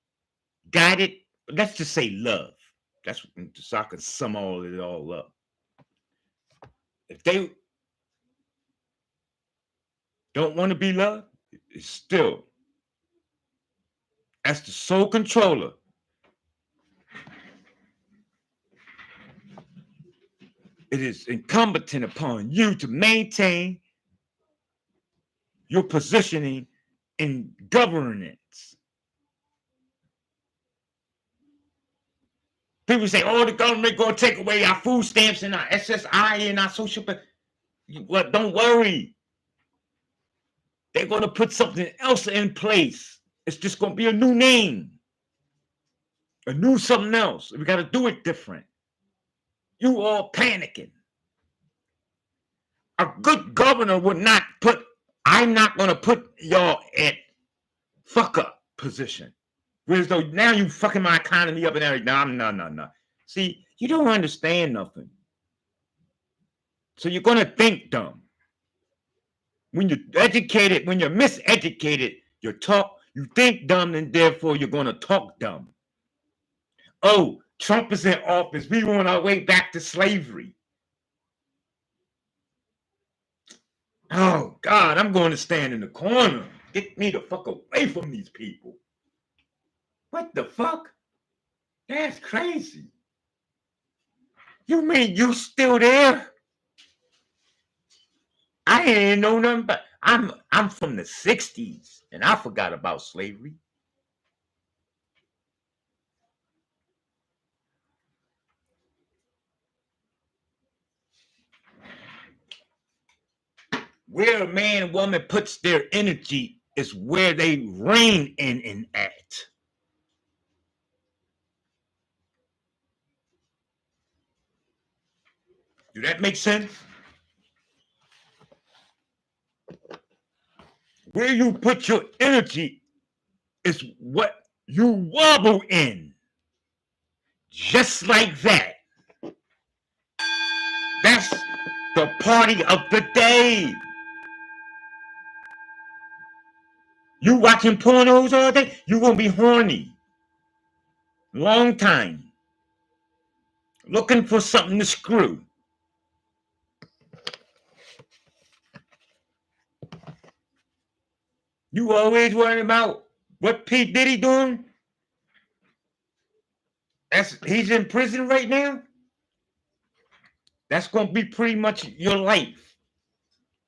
guided, let's just say love. That's so I can sum it all up. If they don't want to be loved, it's still, as the sole controller, it is incumbent upon you to maintain your positioning in governance. People say, oh, the government going to take away our food stamps and our SSI and our social. Well, don't worry. They're going to put something else in place. It's just going to be a new name. A new something else. We got to do it different. You all panicking. A good governor would not put, I'm not going to put y'all at fuck up position. Whereas though now you fucking my economy up and everything. No. See, you don't understand nothing. So you're going to think dumb. When you're educated, when you're miseducated, you think dumb, and therefore you're going to talk dumb. Oh, Trump is in office. We on our way back to slavery. Oh, God, I'm going to stand in the corner. Get me the fuck away from these people. What the fuck? That's crazy. You mean you still there? I ain't know nothing but I'm from the 60s and I forgot about slavery. Where a man and woman puts their energy is where they reign in and act. Do that make sense? Where you put your energy is what you wobble in. Just like that. That's the party of the day. You watching pornos all day, you gonna be horny. Long time. Looking for something to screw. You always worrying about what P. Diddy doing? He's in prison right now. That's gonna be pretty much your life.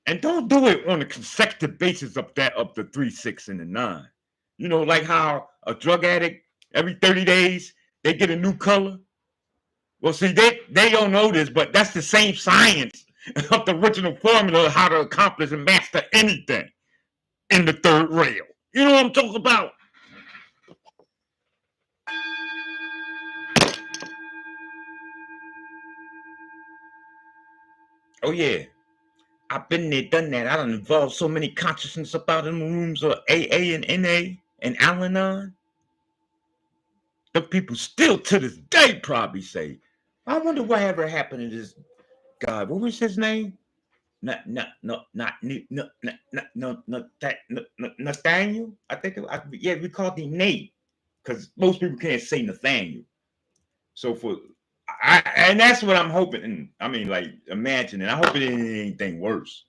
And don't do it on a consecutive basis of the 3, 6, and the 9. You know, like how a drug addict every 30 days they get a new color. Well, see, they don't know this, but that's the same science of the original formula of how to accomplish and master anything in the third rail. You know what I'm talking about? Oh yeah, I've been there, done that. I done involved so many consciousness about in the rooms of AA and NA and Al-Anon. The people still to this day probably say, I wonder what ever happened to this guy. What was his name? Nathaniel. I think we called him Nate because most people can't say Nathaniel. So and that's what I'm hoping. And I mean, like, imagining. I hope it ain't anything worse.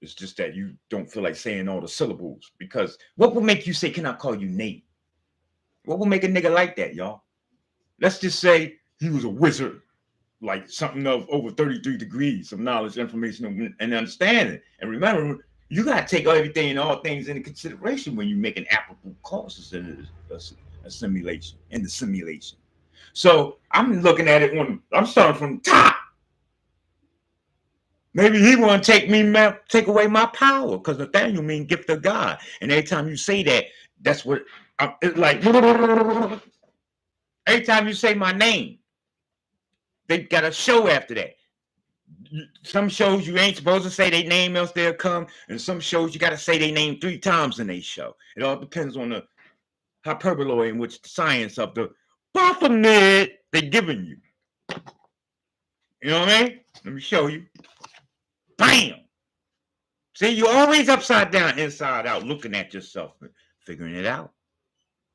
It's just that you don't feel like saying all the syllables, because what will make you say, "Can I call you Nate?" What will make a nigga like that, y'all? Let's just say he was a wizard, like something of over 33 degrees of knowledge, information, and understanding. And remember, you got to take everything and all things into consideration when you make an applicable causes in a simulation, in the simulation. So I'm looking at it I'm starting from the top. Maybe he want to take away my power, because Nathaniel means gift of God. And every time you say that, that's what it's like. Every time you say my name, they got a show after that. Some shows you ain't supposed to say their name, else they'll come. And some shows you got to say their name 3 times in a show. It all depends on the hyperbole in which the science of the Baphomet they're giving you. You know what I mean? Let me show you. Bam! See, you're always upside down, inside out, looking at yourself, figuring it out.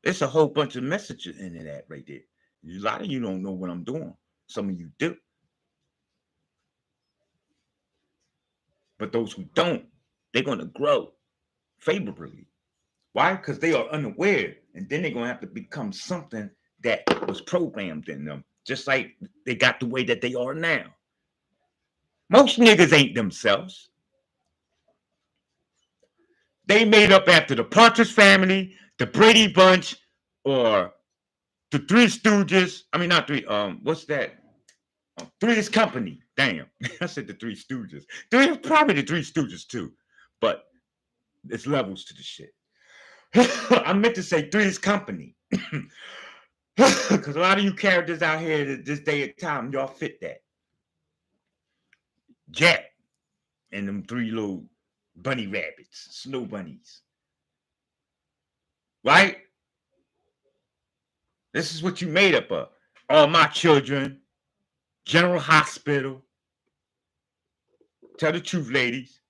It's a whole bunch of messages in that right there. A lot of you don't know what I'm doing. Some of you do. But those who don't, they're going to grow favorably. Why? Because they are unaware. And then they're going to have to become something that was programmed in them, just like they got the way that they are now. Most niggas ain't themselves. They made up after the Partridge Family, the Brady Bunch, or the Three Stooges. I mean, not three. What's that? Three's Company. Damn, I said the Three Stooges. Probably the Three Stooges too, but it's levels to the shit. I meant to say Three's Company, because a lot of you characters out here this day and time, y'all fit that. Jack and them 3 little bunny rabbits, snow bunnies. Right? This is what you made up of. All My Children, General Hospital. Tell the truth, ladies.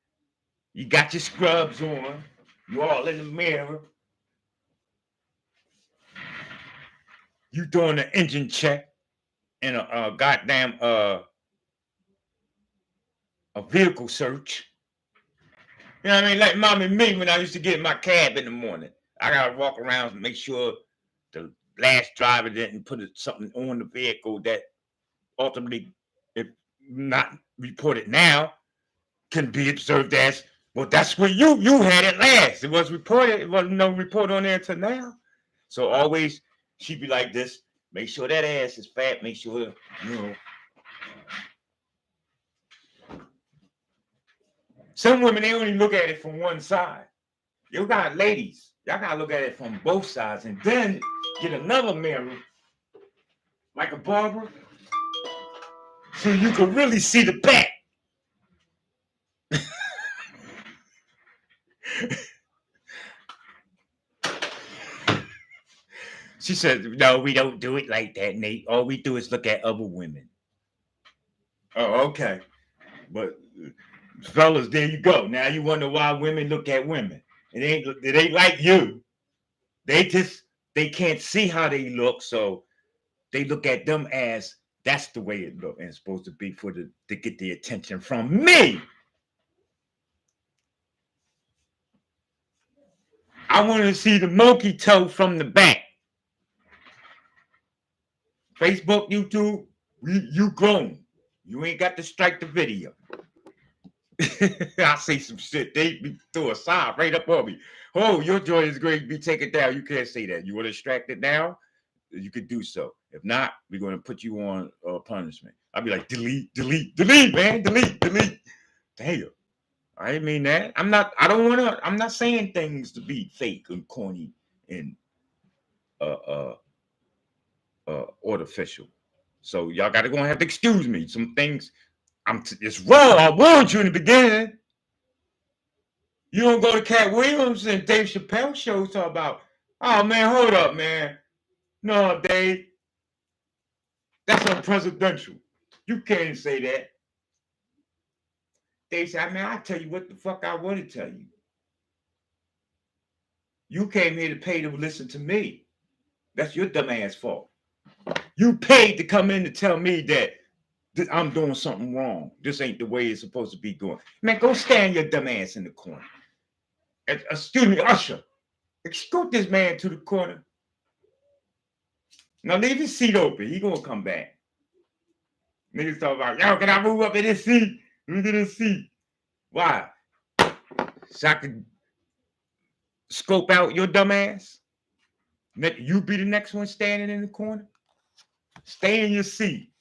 You got your scrubs on. You all in the mirror. You doing an engine check and a goddamn a vehicle search. You know what I mean? Like Mom and me, when I used to get in my cab in the morning, I gotta walk around and make sure the last driver didn't put something on the vehicle that ultimately, if not reported now, can be observed as, well, that's where you had it last. It was reported. It wasn't no report on there until now. So always, she'd be like this. Make sure that ass is fat. Make sure, you know. Some women, they only look at it from one side. You got ladies, y'all gotta look at it from both sides, and then get another mirror, like a barber, so you can really see the back. She said, no, we don't do it like that, Nate. All we do is look at other women. Oh, okay. But fellas, there you go. Now you wonder why women look at women. It ain't like you. They can't see how they look, so they look at them as that's the way it look and it's supposed to be to get the attention from me. I want to see the monkey toe from the back. Facebook, YouTube, you grown. You ain't got to strike the video. I see some shit. They throw a sign right up on me. Oh, your joint is going to be taken down. You can't say that. You want to extract it now? You could do so. If not, we're going to put you on punishment. I'll be like, delete, man. Delete. Damn. I didn't mean that. I'm not saying things to be fake and corny and artificial. So y'all got to go and have to excuse me. Some things, it's raw. I warned you in the beginning. You don't go to Cat Williams and Dave Chappelle shows talk about, oh man, hold up, man. No, Dave, that's unpresidential. You can't say that. Dave said, man, I tell you what the fuck I want to tell you. You came here to pay to listen to me. That's your dumb ass fault. You paid to come in to tell me that I'm doing something wrong. This ain't the way it's supposed to be going. Man, go stand your dumb ass in the corner. Excuse me, usher. Escort this man to the corner. Now leave his seat open. He gonna come back. Niggas talk about, yo, can I move up in this seat? Let me get this seat. Why? So I can scope out your dumb ass? You be the next one standing in the corner? Stay in your seat.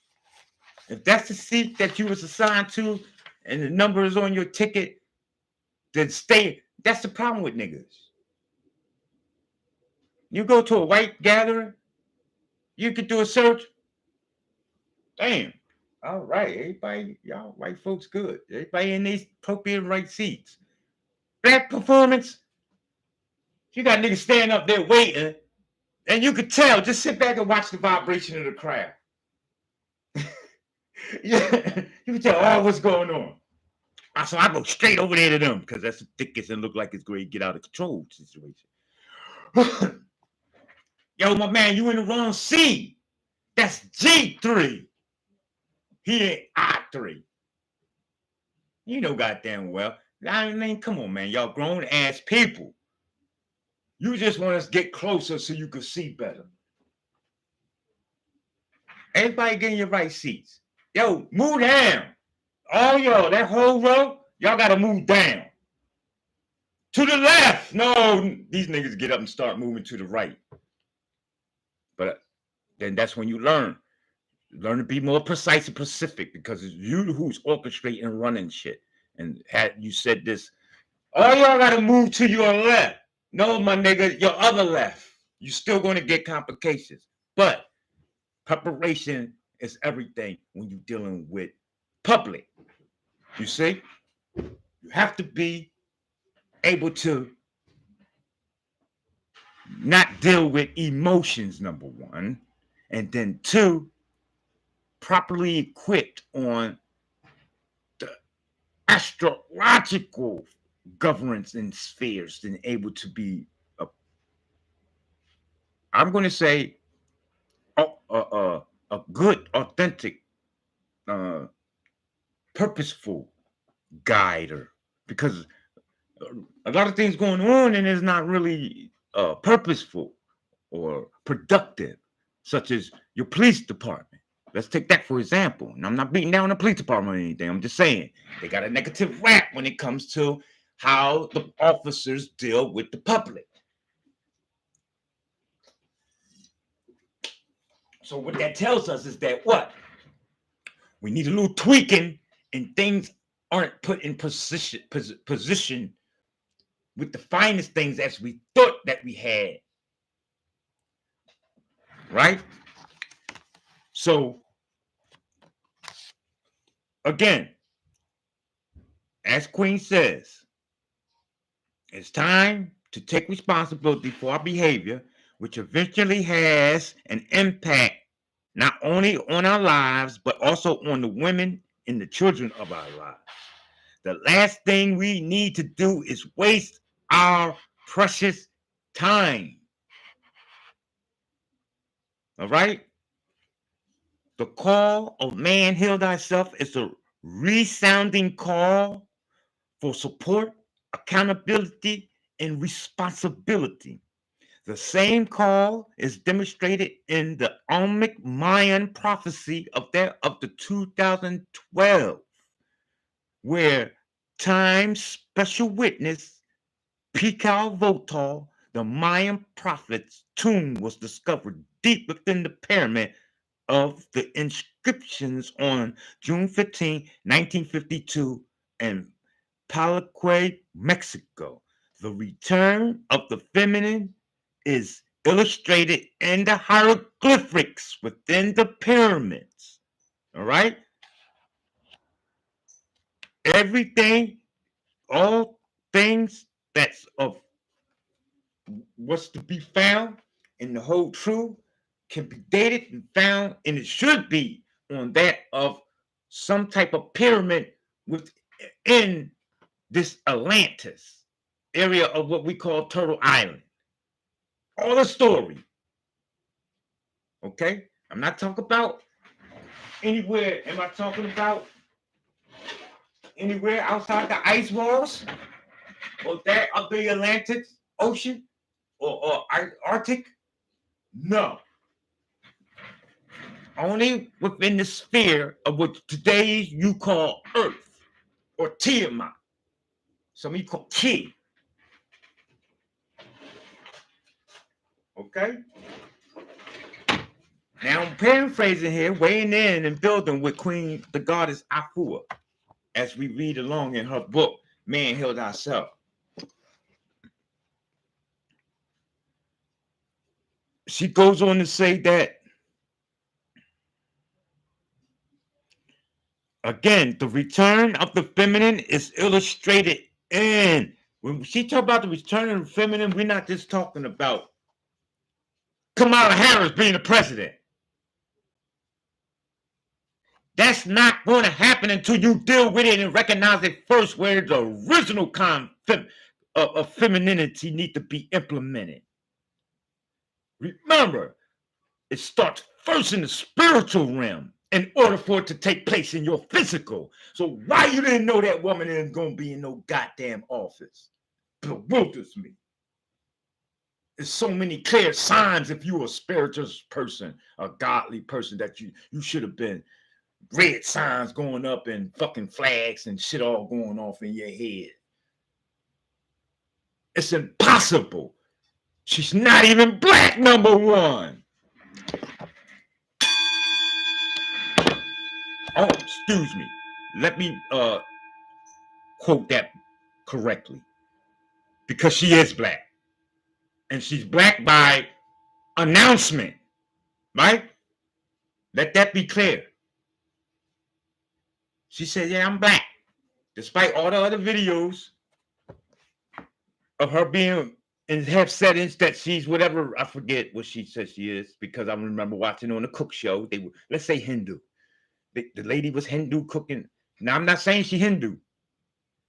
If that's the seat that you was assigned to and the number is on your ticket, then stay. That's the problem with niggas. You go to a white gathering, you could do a search. Damn. All right. Everybody, y'all white folks good. Everybody in these appropriate right seats. Black performance, you got niggas standing up there waiting, and you could tell, just sit back and watch the vibration of the crowd. Yeah, you can tell all what's going on. So I go straight over there to them because that's the thickest and look like it's going to get out of control situation. Yo, my man, you in the wrong seat. That's G3. He ain't I3. You know goddamn well. I mean, come on, man. Y'all grown ass people. You just want us to get closer so you can see better. Everybody get in your right seats. Yo, move down. All y'all, that whole row, y'all got to move down. To the left. No, these niggas get up and start moving to the right. But then that's when you learn. Learn to be more precise and specific because it's you who's orchestrating and running shit. And you said this, all y'all got to move to your left. No, my nigga, your other left. You're still going to get complications. But preparation is everything when you're dealing with public. You see? You have to be able to not deal with emotions, number one. And then two, properly equipped on the astrological governance and spheres and able to be I'm going to say a good, authentic, purposeful guider, because a lot of things going on and it's not really purposeful or productive, such as your police department. Let's take that for example. And I'm not beating down the police department or anything. I'm just saying they got a negative rap when it comes to how the officers deal with the public. So what that tells us is that what? We need a little tweaking and things aren't put in position with the finest things as we thought that we had. Right? So, again, as Queen says, it's time to take responsibility for our behavior. which eventually has an impact not only on our lives, but also on the women and the children of our lives. The last thing we need to do is waste our precious time. All right? The call of man, heal thyself is a resounding call for support, accountability, and responsibility. The same call is demonstrated in the Almic Mayan prophecy of the 2012, where Time's special witness Pikal Votal, the Mayan prophet's tomb, was discovered deep within the pyramid of the inscriptions on June 15, 1952, in Palenque, Mexico. The return of the feminine is illustrated in the hieroglyphics within the pyramids. All right? Everything, all things that's of what's to be found in the whole truth can be dated and found, and it should be on that of some type of pyramid within this Atlantis area of what we call Turtle Island. All the story. Okay? I'm not talking about anywhere. Am I talking about anywhere outside the ice walls or that of the Atlantic Ocean or Arctic? No. Only within the sphere of what today you call Earth or Tiamat. Some of you call Ki. Okay? Now I'm paraphrasing here, weighing in and building with Queen, the goddess Afua, as we read along in her book, Man Heal Thyself. She goes on to say that, again, the return of the feminine is illustrated in, when she talk about the return of the feminine, we're not just talking about Kamala Harris being the president. That's not going to happen until you deal with it and recognize it first, where the original of femininity need to be implemented. Remember, it starts first in the spiritual realm in order for it to take place in your physical. So why you didn't know that woman isn't going to be in no goddamn office bewilders me. There's so many clear signs if you're a spiritual person, a godly person, that you should have been. Red signs going up and fucking flags and shit all going off in your head. It's impossible. She's not even black, number one. Oh, excuse me. Let me quote that correctly. Because she is black. And she's black by announcement. Right? Let that be clear. She said, yeah, I'm black. Despite all the other videos of her being and have settings that she's whatever, I forget what she says she is, because I remember watching on the cook show. They were, let's say, Hindu. The lady was Hindu cooking. Now, I'm not saying she Hindu.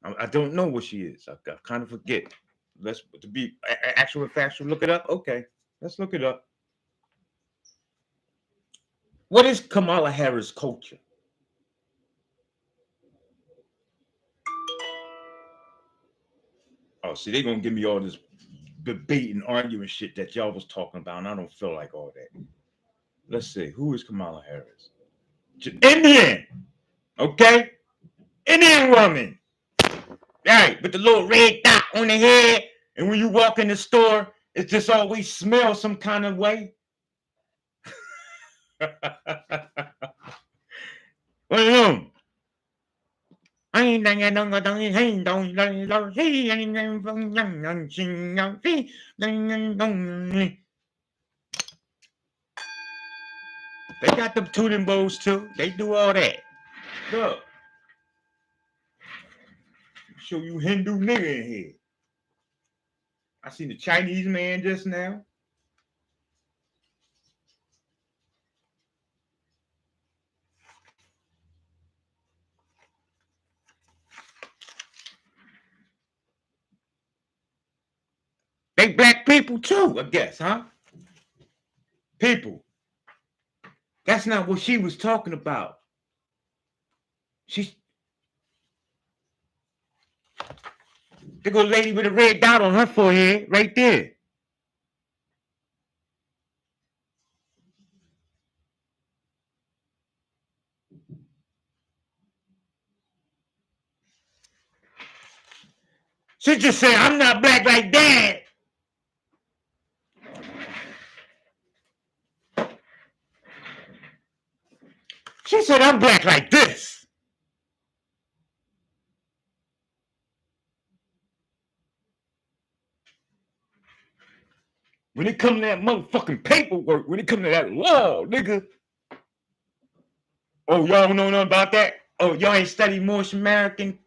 I don't know what she is. I kind of forget. Let's to be actual factual. Look it up. Okay, let's look it up. What is Kamala Harris' culture? Oh, see, they're gonna give me all this debate and arguing shit that y'all was talking about, and I don't feel like all that. Let's see, who is Kamala Harris? Indian, okay? Indian woman. Right, with the little red dot on the head, and when you walk in the store, it just always smells some kind of way. What are you? They got them tuning bowls too. They do all that. Look. Show you Hindu nigga in here. I seen the Chinese man just now. They black people too, I guess, huh? People. That's not what she was talking about. She's the good lady with a red dot on her forehead right there. She just said, I'm not black like that. She said, I'm black like this. When it come to that motherfucking paperwork, when it come to that law, nigga. Oh, y'all don't know nothing about that? Oh, y'all ain't studied Moorish American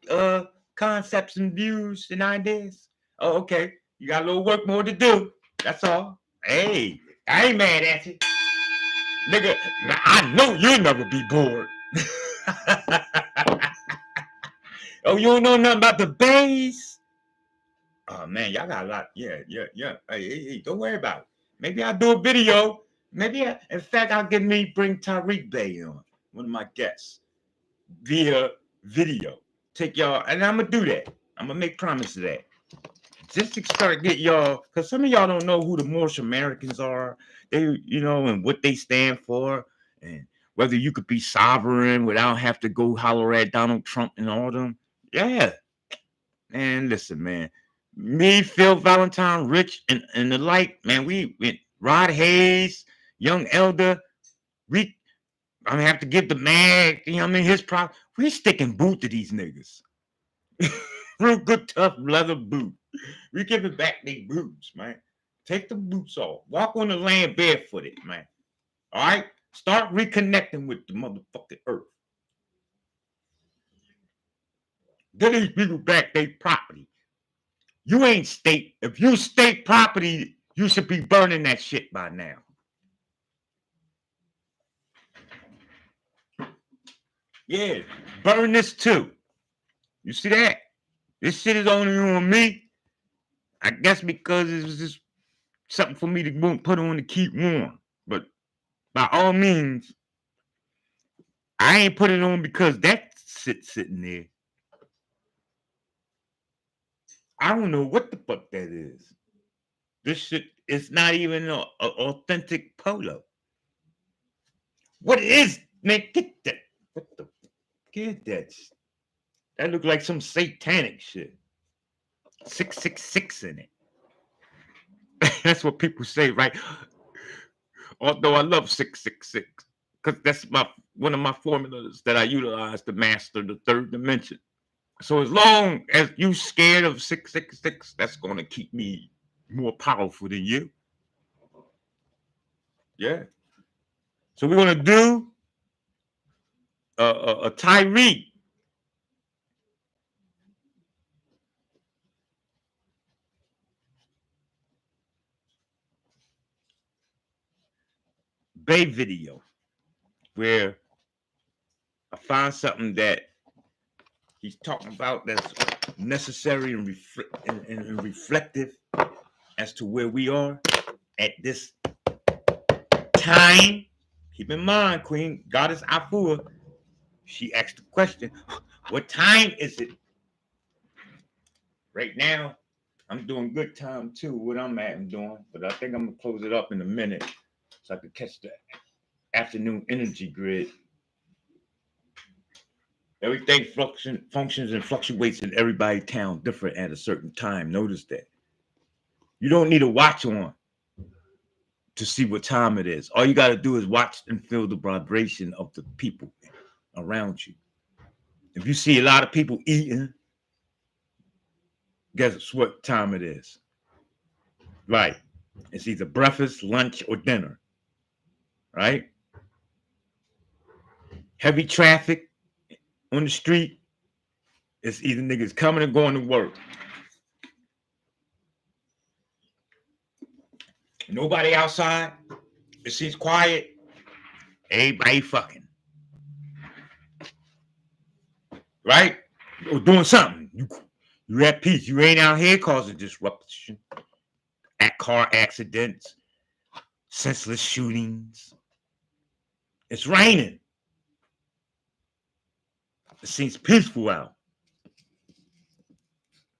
concepts and views and ideas? Oh, okay. You got a little work more to do. That's all. Hey, I ain't mad at you. Nigga, I know you'll never be bored. Oh, you don't know nothing about the bays? Oh, man, y'all got a lot. Yeah. Hey, don't worry about it. Maybe I'll do a video. In fact, I'll bring Tariq Bey on, one of my guests, via video. Take y'all, and I'm going to do that. I'm going to make promise of that. Just to start get y'all, because some of y'all don't know who the Moorish Americans are, and what they stand for, and whether you could be sovereign without have to go holler at Donald Trump and all them. Yeah. And listen, man, me, Phil Valentine, Rich, and the like, man, we Rod Hayes, Young Elder, I'm gonna have to give the mag, his prop. We sticking boot to these niggas. Real good, tough leather boot. We giving back their boots, man. Take the boots off. Walk on the land barefooted, man. All right? Start reconnecting with the motherfucking earth. Give these people back their property. You ain't state. If you state property, you should be burning that shit by now. Yeah, burn this too. You see that? This shit is only on me. I guess because it was just something for me to put on to keep warm. But by all means, I ain't put it on because that's sitting there. I don't know what the fuck that is. This shit is not even an authentic polo. What is, man? Get that. What the? Get that. That look like some satanic shit. 666 in it. That's what people say, right? Although I love 666 because that's one of my formulas that I utilize to master the third dimension. So as long as you scared of 666, that's going to keep me more powerful than you. Yeah. So we're going to do a Tariq. Bey video where I find something that he's talking about that's necessary and reflective as to where we are at this time. Keep in mind, Queen Goddess Afua, she asked the question, what time is it? Right now, I'm doing good time too, what I'm at and doing, but I think I'm gonna close it up in a minute so I can catch the afternoon energy grid. Everything functions and fluctuates in everybody's town different at a certain time. Notice that. You don't need a watch on to see what time it is. All you got to do is watch and feel the vibration of the people around you. If you see a lot of people eating, guess what time it is? Right. It's either breakfast, lunch, or dinner. Right? Heavy traffic on the street. It's either niggas coming and going to work. Nobody outside. It seems quiet. Everybody fucking. Right? Or doing something. You at peace. You ain't out here causing disruption. at car accidents, senseless shootings. It's raining. It seems peaceful out.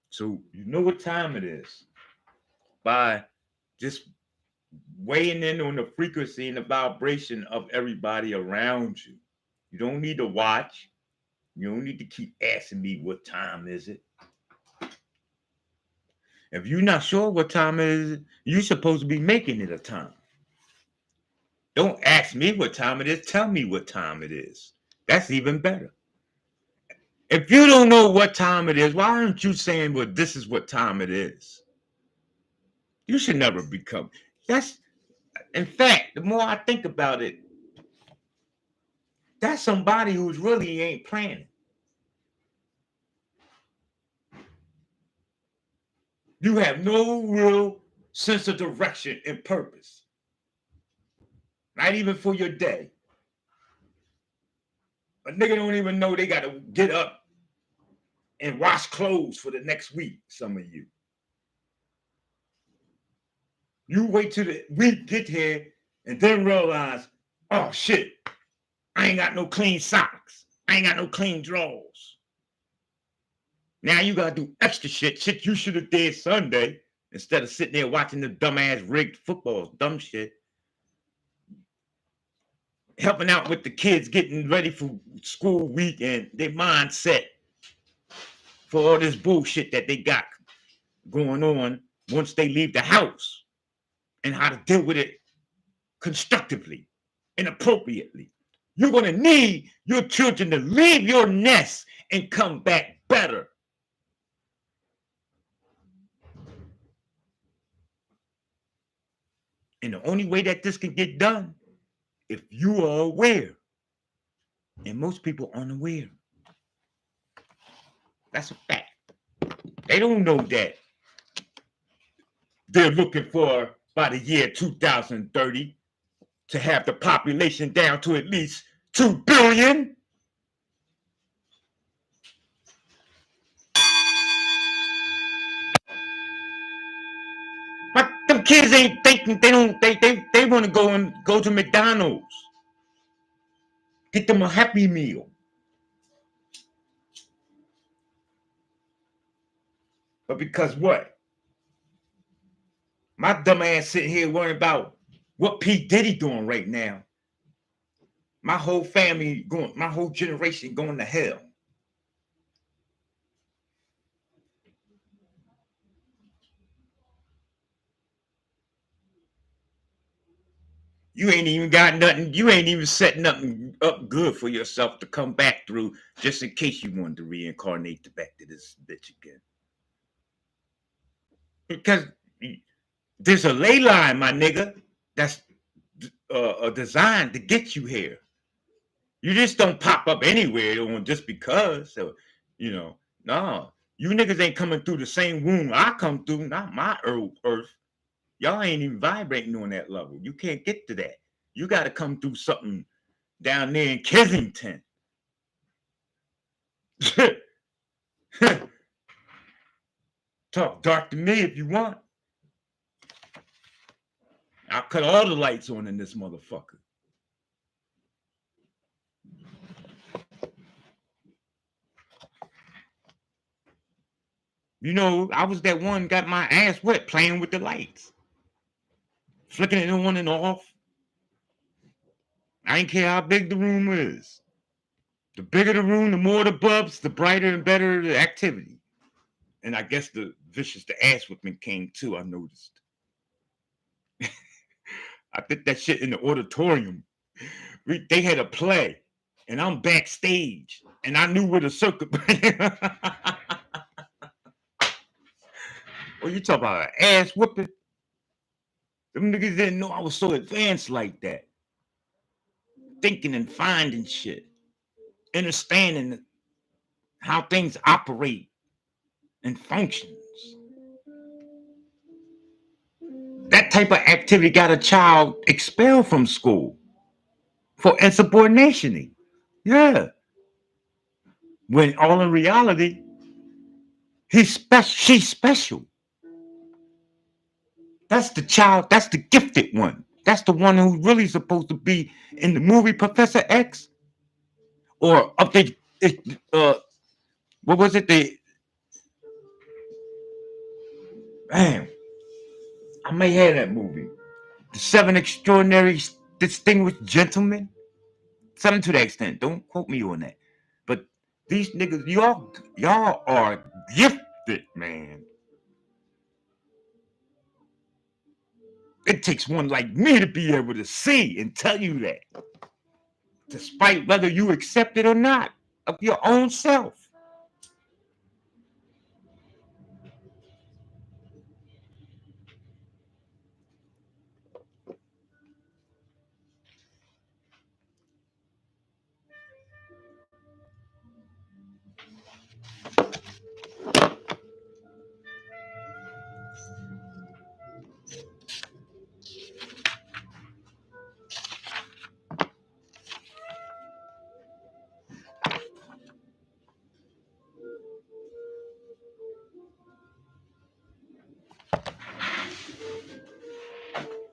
So you know what time it is by just weighing in on the frequency and the vibration of everybody around you. You don't need to watch. You don't need to keep asking me what time is it. If you're not sure what time it is, you're supposed to be making it a time. Don't ask me what time it is. Tell me what time it is. That's even better. If you don't know what time it is, why aren't you saying, well, this is what time it is? You should never become. That's, in fact, the more I think about it, that's somebody who's really ain't planning. You have no real sense of direction and purpose. Not even for your day. A nigga don't even know they got to get up and wash clothes for the next week, some of you. You wait till the week get here and then realize, oh shit, I ain't got no clean socks. I ain't got no clean drawers. Now you gotta do extra shit you should have did Sunday instead of sitting there watching the dumbass rigged footballs, dumb shit. Helping out with the kids getting ready for school week and their mindset for all this bullshit that they got going on once they leave the house and how to deal with it constructively and appropriately. You're going to need your children to leave your nest and come back better. And the only way that this can get done, if you are aware, and most people aren't aware. That's a fact. They don't know that they're looking for, by the year 2030, to have the population down to at least 2 billion. But them kids ain't thinking, they want to go to McDonald's. Get them a Happy Meal. But because what? My dumb ass sitting here worrying about what P. Diddy doing right now. My whole family going, my whole generation going to hell. You ain't even got nothing. You ain't even set nothing up good for yourself to come back through just in case you wanted to reincarnate back to this bitch again. Because there's a ley line, my nigga, that's designed to get you here. You just don't pop up anywhere on just because. So, you know, no. You niggas ain't coming through the same womb I come through, not my earth. Y'all ain't even vibrating on that level. You can't get to that. You got to come through something down there in Kensington. Talk dark to me if you want. I'll cut all the lights on in this motherfucker. You know, I was that one got my ass wet playing with the lights. Flicking it on and off. I ain't care how big the room is. The bigger the room, the more the bulbs, the brighter and better the activity. And I guess the ass whipping came too, I noticed. I did that shit in the auditorium. They had a play, and I'm backstage, and I knew where the circuit. Well, you talk about an ass whooping? Them niggas didn't know I was so advanced like that. Thinking and finding shit. Understanding how things operate and functions. That type of activity got a child expelled from school for insubordination. Yeah. When all in reality, she's special. That's the child. That's the gifted one. That's the one who's really supposed to be in the movie Professor X, or up the what was it? The man, I may have that movie. The Seven Extraordinary Distinguished Gentlemen. Something to that extent. Don't quote me on that. But these niggas, y'all are gifted, man. It takes one like me to be able to see and tell you that, despite whether you accept it or not, of your own self.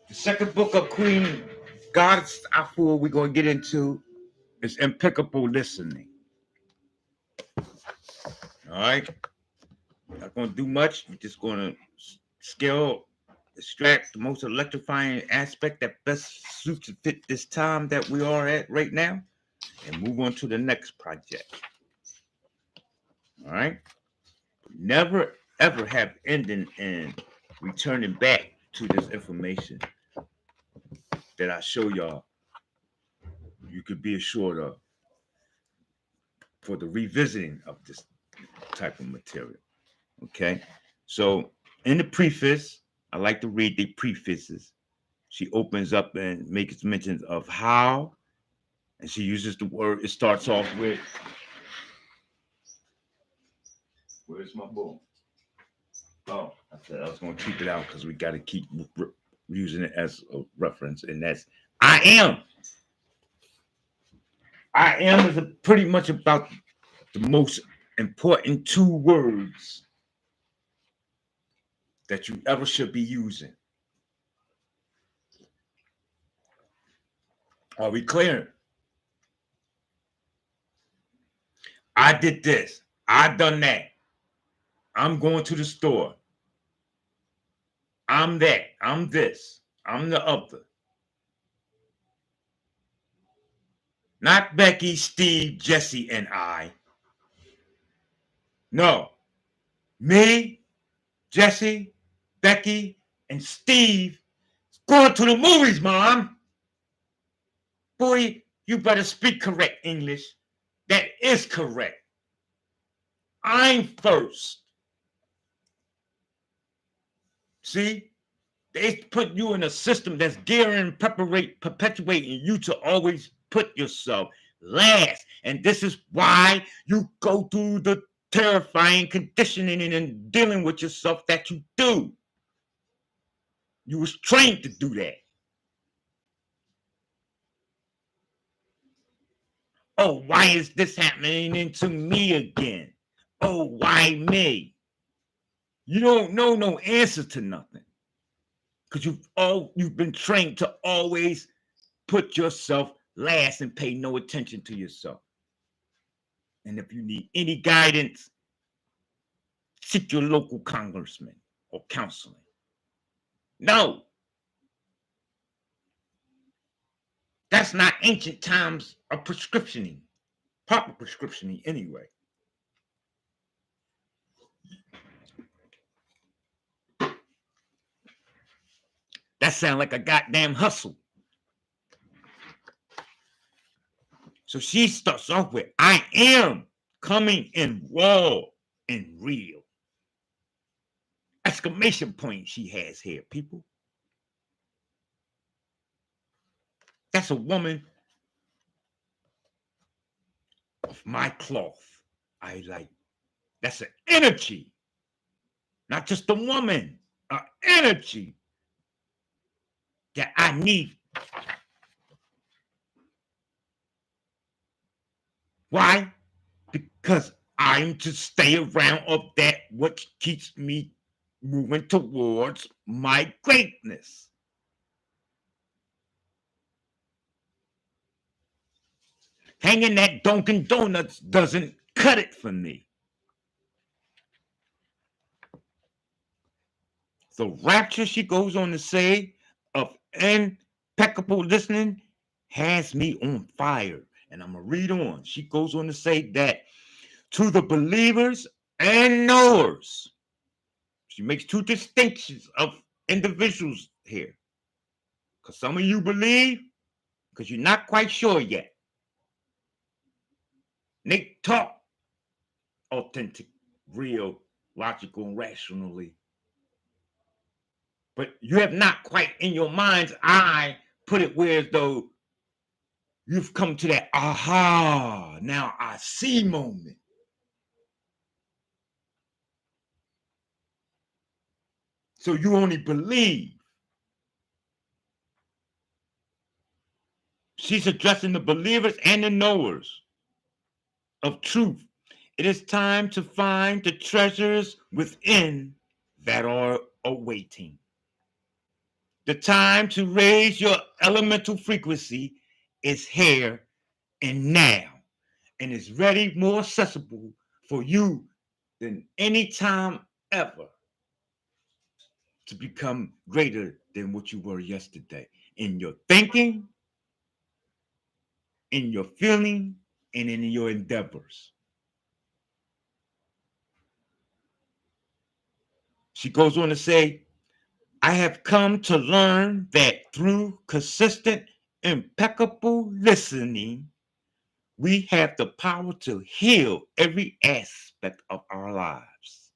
The second book of Queen Goddess Afua we're going to get into is Impeccable Listening. All right? Not going to do much. We're just going to extract the most electrifying aspect that best suits to fit this time that we are at right now, and move on to the next project. All right? Never, ever have ending and returning back to this information that I show y'all, you could be assured of for the revisiting of this type of material. Okay? So in the preface, I like to read the prefaces. She opens up and makes mention of how, and she uses the word, it starts off with, where's my book? Oh, I said I was going to keep it out because we got to keep using it as a reference, and that's I am. I am is pretty much about the most important two words that you ever should be using. Are we clear? I did this. I done that. I'm going to the store. I'm that. I'm this. I'm the other. Not Becky, Steve, Jesse, and I. No. Me, Jesse, Becky, and Steve going to the movies, Mom. Boy, you better speak correct English. That is correct. I'm first. See? They put you in a system that's gearing, perpetuating you to always put yourself last. And this is why you go through the terrifying conditioning and dealing with yourself that you do. You was trained to do that. Oh, why is this happening to me again? Oh, why me? You don't know no answer to nothing. Because you've been trained to always put yourself last and pay no attention to yourself. And if you need any guidance, seek your local congressman or counseling. No. That's not ancient times of prescriptioning. Proper prescriptioning anyway. That sounds like a goddamn hustle. So she starts off with, I am coming in raw and real. Exclamation point she has here, people. That's a woman of my cloth. I like. That's an energy. Not just a woman, an energy that I need. Why? Because I'm to stay around of that which keeps me moving towards my greatness. Hanging that Dunkin' Donuts doesn't cut it for me. The rapture, she goes on to say, of impeccable listening has me on fire. And I'm going to read on. She goes on to say that to the believers and knowers, she makes two distinctions of individuals here. Because some of you believe, because you're not quite sure yet. They talk authentic, real, logical, and rationally. But you have not quite in your mind's eye put it where as though you've come to that aha, now I see moment. So you only believe. She's addressing the believers and the knowers of truth. It is time to find the treasures within that are awaiting. The time to raise your elemental frequency is here and now, and is ready, more accessible for you than any time ever to become greater than what you were yesterday in your thinking, in your feeling, and in your endeavors. She goes on to say, I have come to learn that through consistent, impeccable listening, we have the power to heal every aspect of our lives.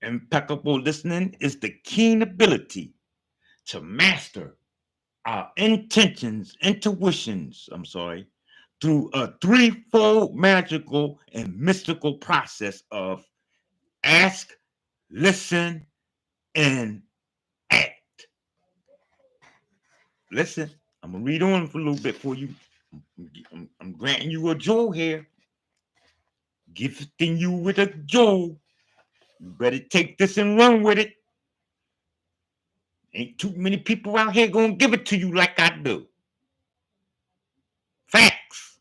Impeccable listening is the keen ability to master our intuitions, through a threefold magical and mystical process of ask, listen, and act. Listen, I'm going to read on for a little bit for you. I'm granting you a jewel here. Gifting you with a jewel. You better take this and run with it. Ain't too many people out here going to give it to you like I do. Facts.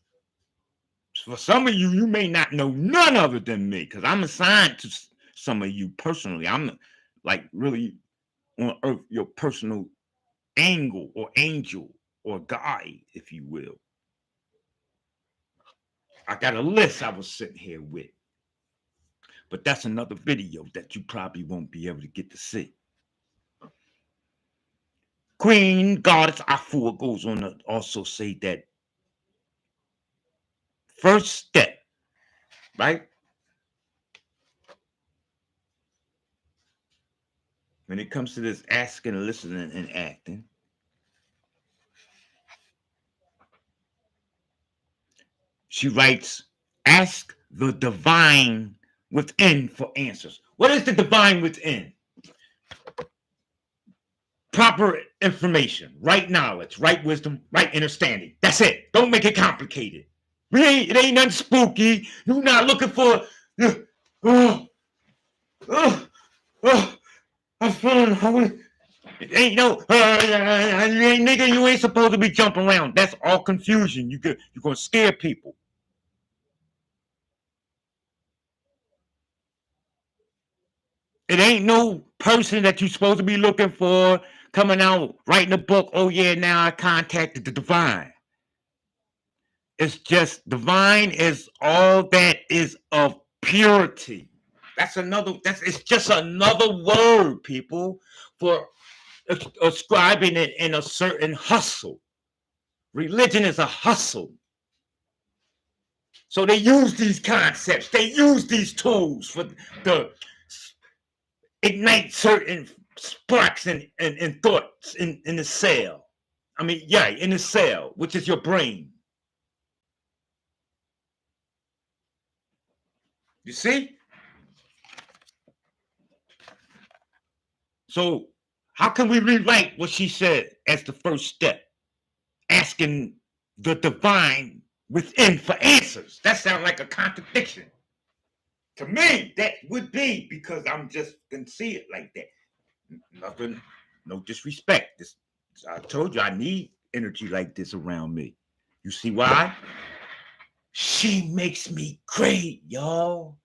For some of you, you may not know none other than me because I'm assigned to some of you personally. I'm like really on earth, your personal angle or angel or guide, if you will. I got a list I was sitting here with, but that's another video that you probably won't be able to get to see. Queen Goddess Afua goes on to also say that first step, right? When it comes to this asking, listening, and acting, she writes, ask the divine within for answers. What is the divine within? Proper information, right knowledge, right wisdom, right understanding. That's it. Don't make it complicated. It ain't nothing spooky. You're not looking for, I'm feeling holy. It ain't no, nigga, you ain't supposed to be jumping around. That's all confusion. You're going to scare people. It ain't no person that you're supposed to be looking for coming out writing a book. Oh yeah, now I contacted the divine. It's just divine is all that is of purity. It's just another word, people, for ascribing it in a certain hustle. Religion is a hustle. So they use these concepts, they use these tools for the ignite certain sparks and thoughts in the cell. In the cell, which is your brain. You see? So how can we rewrite what she said as the first step? Asking the divine within for answers. That sounds like a contradiction To me, that would be because I'm just gonna see it like that. Nothing, no disrespect. This, I told you I need energy like this around me. You see why? She makes me great, y'all.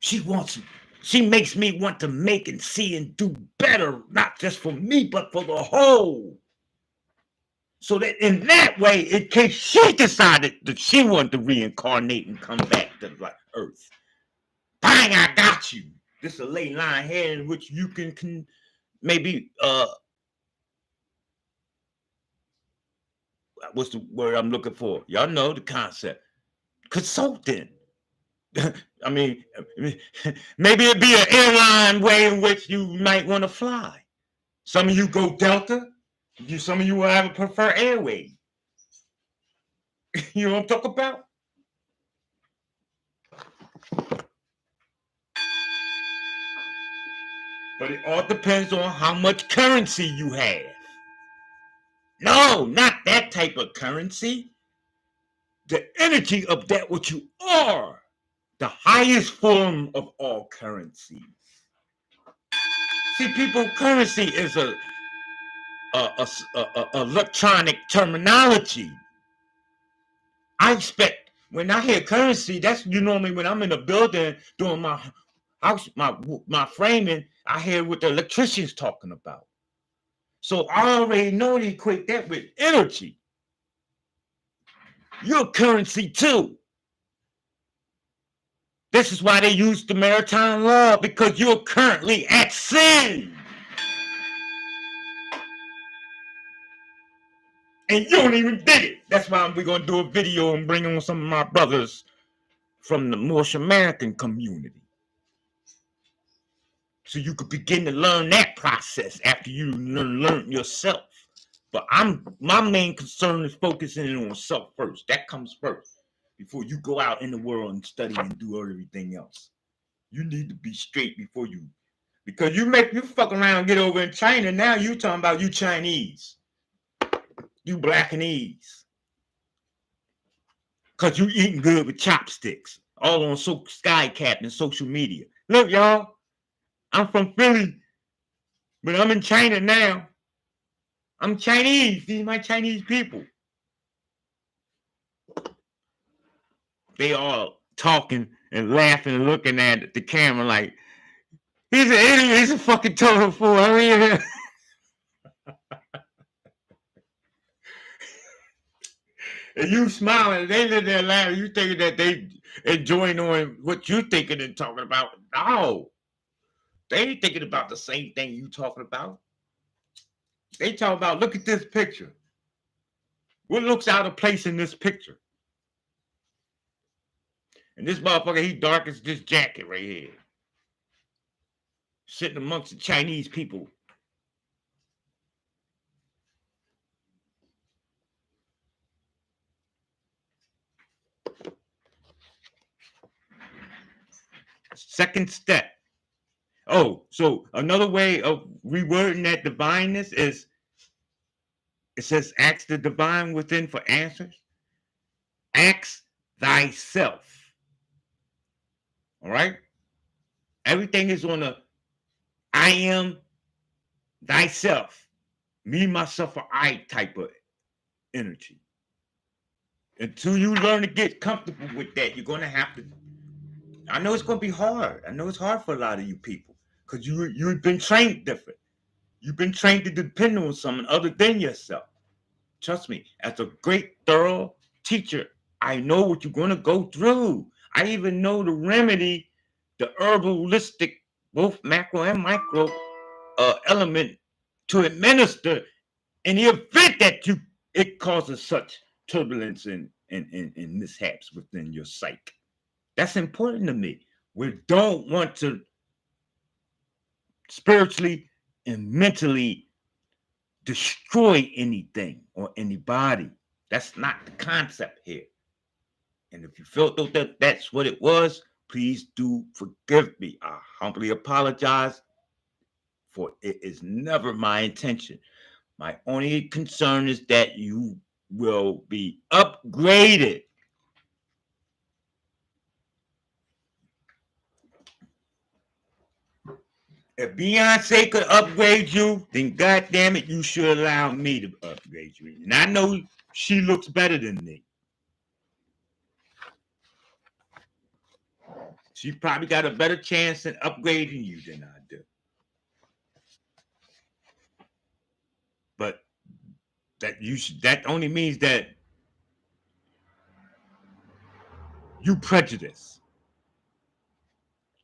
She makes me want to make and see and do better, not just for me, but for the whole. So that in that way, in case she decided that she wanted to reincarnate and come back to like Earth, bang, I got you. This is a ley line here in which you can maybe what's the word I'm looking for? Y'all know the concept. Consultant. I mean, maybe it'd be an airline way in which you might want to fly. Some of you go Delta. Some of you will have a prefer airway. You know what I'm talking about? But it all depends on how much currency you have. No, not that type of currency. The energy of that what you are. The highest form of all currencies. See, people, currency is a electronic terminology. I expect when I hear currency, that's normally when I'm in a building doing my house, my framing, I hear what the electrician's talking about. So I already know to equate that with energy. You're currency too. This is why they use the maritime law, because you're currently at sea. And you don't even dig it. That's why we're going to do a video and bring on some of my brothers from the Moorish American community. So you could begin to learn that process after you learn yourself. But my main concern is focusing on self first. That comes first before you go out in the world and study and do everything else. You need to be straight before you, because you fuck around and get over in China. Now you talking about you Chinese, you Blackanese, because you eating good with chopsticks, all on Skycap and social media. Look, y'all, I'm from Philly, but I'm in China now. I'm Chinese. These are my Chinese people. They all talking and laughing and looking at the camera like, he's an idiot. He's a fucking total fool. I mean, and you smiling, they live there laughing. You thinking that they enjoying on what you thinking and talking about. No. They ain't thinking about the same thing you talking about. They talking about, look at this picture. What looks out of place in this picture? And this motherfucker, he dark as this jacket right here. Sitting amongst the Chinese people. Second step. Oh, so another way of rewording that divineness is, it says, ask the divine within for answers. Ask thyself. All right? Everything is on a I am thyself. Me, myself, or I type of energy. Until you learn to get comfortable with that, you're going to have to. I know it's going to be hard. I know it's hard for a lot of you people because you've been trained different. You've been trained to depend on someone other than yourself. Trust me, as a great, thorough teacher, I know what you're going to go through. I even know the remedy, the herbalistic, both macro and micro element to administer in the event that it causes such turbulence and mishaps within your psyche. That's important to me. We don't want to spiritually and mentally destroy anything or anybody. That's not the concept here. And if you felt that that's what it was, please do forgive me. I humbly apologize, for it is never my intention. My only concern is that you will be upgraded. If Beyonce could upgrade you, then goddamn it, you should allow me to upgrade you. And I know she looks better than me. She probably got a better chance at upgrading you than I do. But that only means that you prejudice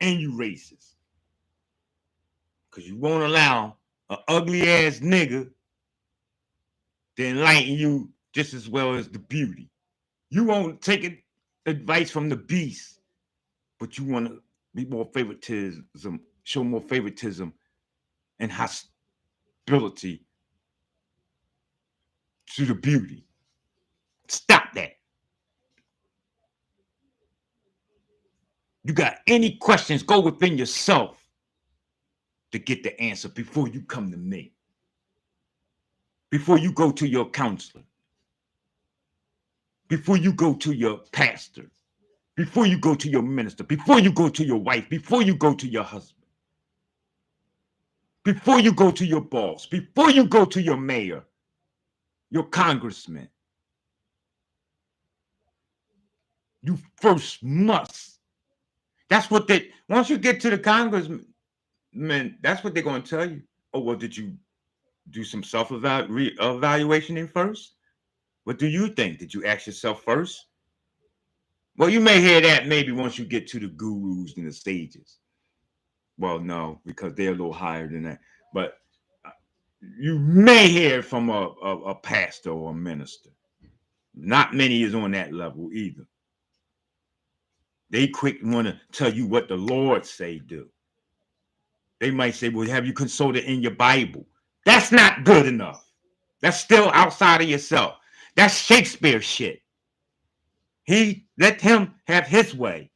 and you racist. Because you won't allow an ugly ass nigga to enlighten you just as well as the beauty. You won't take advice from the beast, but you want to be more favoritism, show more favoritism and hostility to the beauty. Stop that. You got any questions, go within yourself to get the answer before you come to me. Before you go to your counselor. Before you go to your pastor. Before you go to your minister. Before you go to your wife. Before you go to your husband. Before you go to your boss. Before you go to your mayor. Your congressman. You first must. That's what once you get to the congressman, that's what they're going to tell you. Oh, well, did you do some self-evaluation in first? What do you think? Did you ask yourself first? Well, you may hear that maybe once you get to the gurus and the sages. Well, no, because they're a little higher than that. But you may hear from a pastor or a minister. Not many is on that level either. They quick want to tell you what the Lord say do. They might say, well, have you consulted in your Bible? That's not good enough. That's still outside of yourself. That's Shakespeare shit. Let him have his way.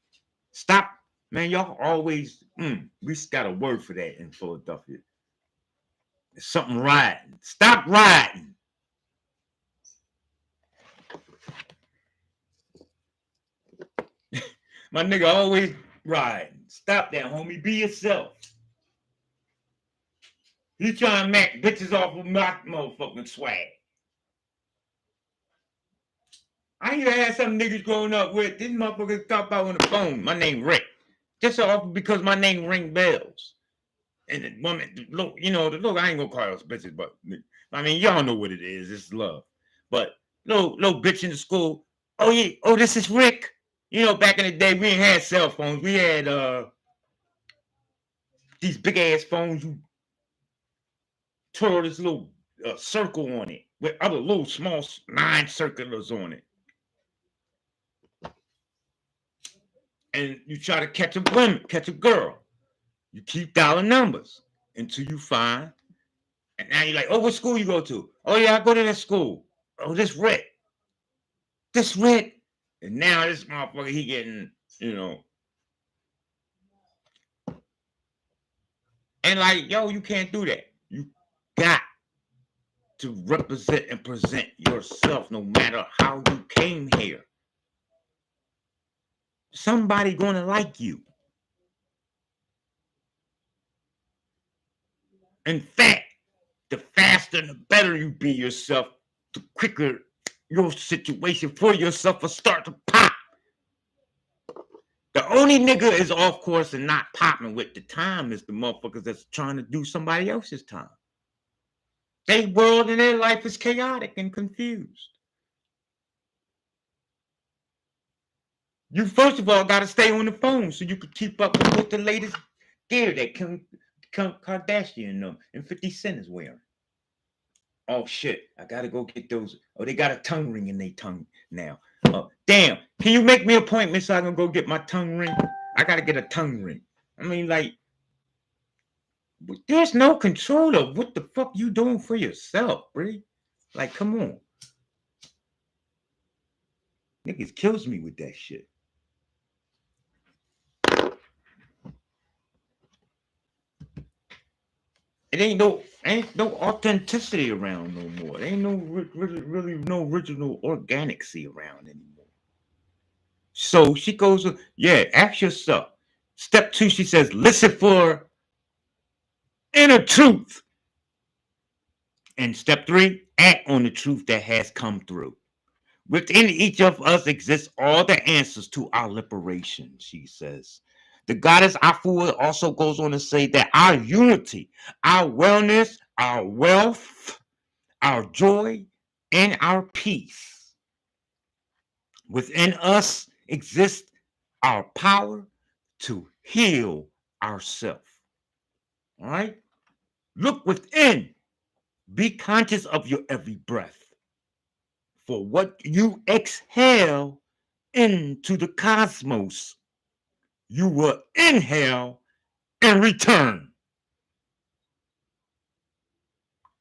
Stop, man, y'all always, we got a word for that in Philadelphia. There's something riding. Stop riding. My nigga always riding. Stop that, homie. Be yourself. You trying to make bitches off of my motherfucking swag. I used to have some niggas growing up with, these motherfuckers talk about on the phone, my name Rick. Just so often because my name ring bells. And the woman, look, I ain't gonna call those bitches, but I mean, y'all know what it is. It's love. But little bitch in the school, oh yeah, oh, this is Rick. Back in the day, we ain't had cell phones. We had these big ass phones. You twirl this little circle on it with other little small 9 circulars on it. And you try to catch a girl. You keep dialing numbers until you find. And now you're like, oh, what school you go to? Oh, yeah, I go to that school. Oh, this Rick. This Rick. And now this motherfucker, he getting, And like, yo, you can't do that. You got to represent and present yourself no matter how you came here. Somebody gonna like you. In fact, the faster and the better you be yourself, the quicker your situation for yourself will start to pop. The only nigga is off course and not popping with the time is the motherfuckers that's trying to do somebody else's time. Their world and their life is chaotic and confused. You first of all got to stay on the phone so you can keep up with the latest gear that Kim Kardashian and 50 Cent is wearing. Oh shit, I gotta go get those. Oh, they got a tongue ring in their tongue now. Damn, can you make me an appointment so I can go get my tongue ring? I gotta get a tongue ring. I mean, like, there's no control of what the fuck you doing for yourself, Bree. Like, come on. Niggas kills me with that shit. It ain't no Ain't no authenticity around no more. There ain't no really no original organicy around anymore. So she goes, yeah, ask yourself. Step 2, she says, listen for inner truth. And step 3, act on the truth that has come through. Within each of us exists all the answers to our liberation, she says. The goddess Afua also goes on to say that our unity, our wellness, our wealth, our joy, and our peace. Within us exists our power to heal ourselves. All right? Look within. Be conscious of your every breath. For what you exhale into the cosmos, you will inhale and return.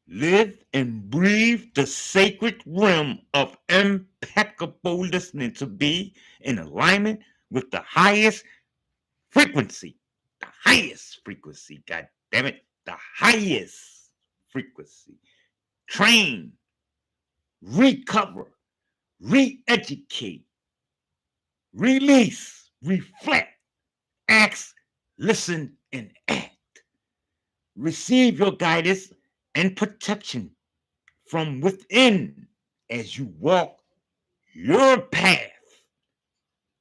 Live and breathe the sacred realm of impeccable listening to be in alignment with the highest frequency. The highest frequency, God damn it, the highest frequency. Train, recover, re-educate, release, reflect, act, listen, and act. Receive your guidance and protection from within as you walk your path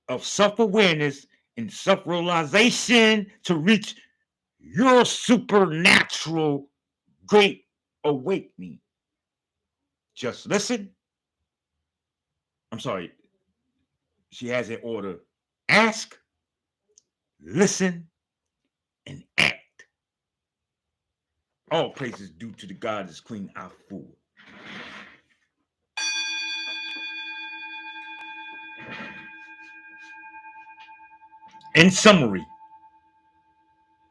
of self-awareness and self-realization to reach your supernatural great awakening. Just listen. I'm sorry. She has an order. Ask, listen, and act. All praises due to the goddess Queen Afu. In summary,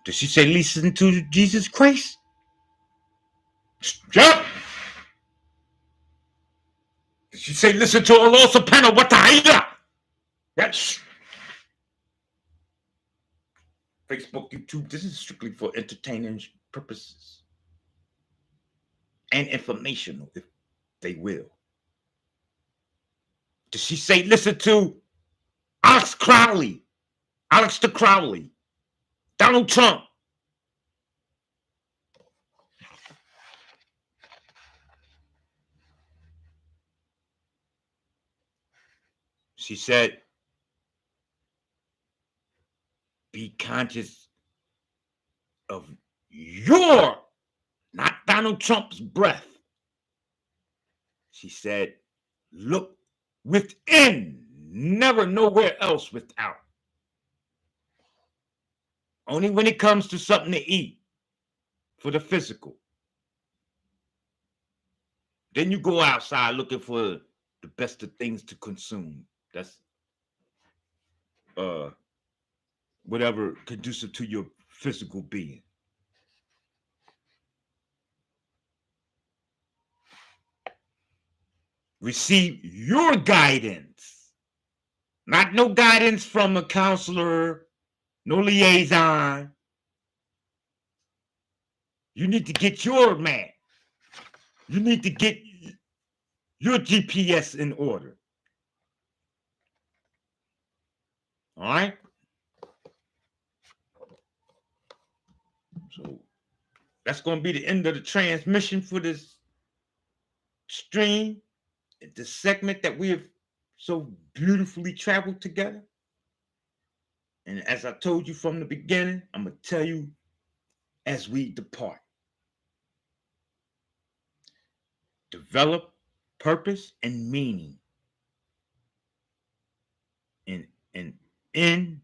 does she say listen to Jesus Christ? Yep. Did she say listen to Allah subhanahu wa ta'ala? Yes. Facebook, YouTube, this is strictly for entertaining purposes and informational, if they will. Does she say listen to Alex Crowley, Aleister Crowley, Donald Trump? She said, be conscious of your, not Donald Trump's breath. She said, look within, never nowhere else without. Only when it comes to something to eat for the physical. Then you go outside looking for the best of things to consume. That's whatever conducive to your physical being. Receive your guidance. Not no guidance from a counselor, no liaison. You need to get your man. You need to get your GPS in order. All right? So that's going to be the end of the transmission for this stream, the segment that we have so beautifully traveled together. And as I told you from the beginning, I'm going to tell you as we depart. Develop purpose and meaning in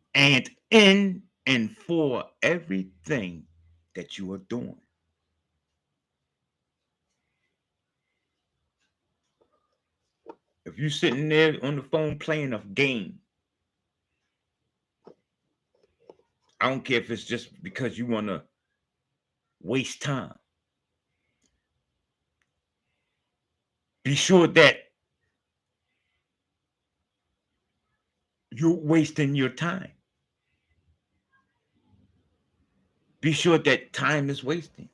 and for everything that you are doing. If you're sitting there on the phone playing a game, I don't care if it's just because you want to waste time. Be sure that you're wasting your time. Be sure that time is wasting.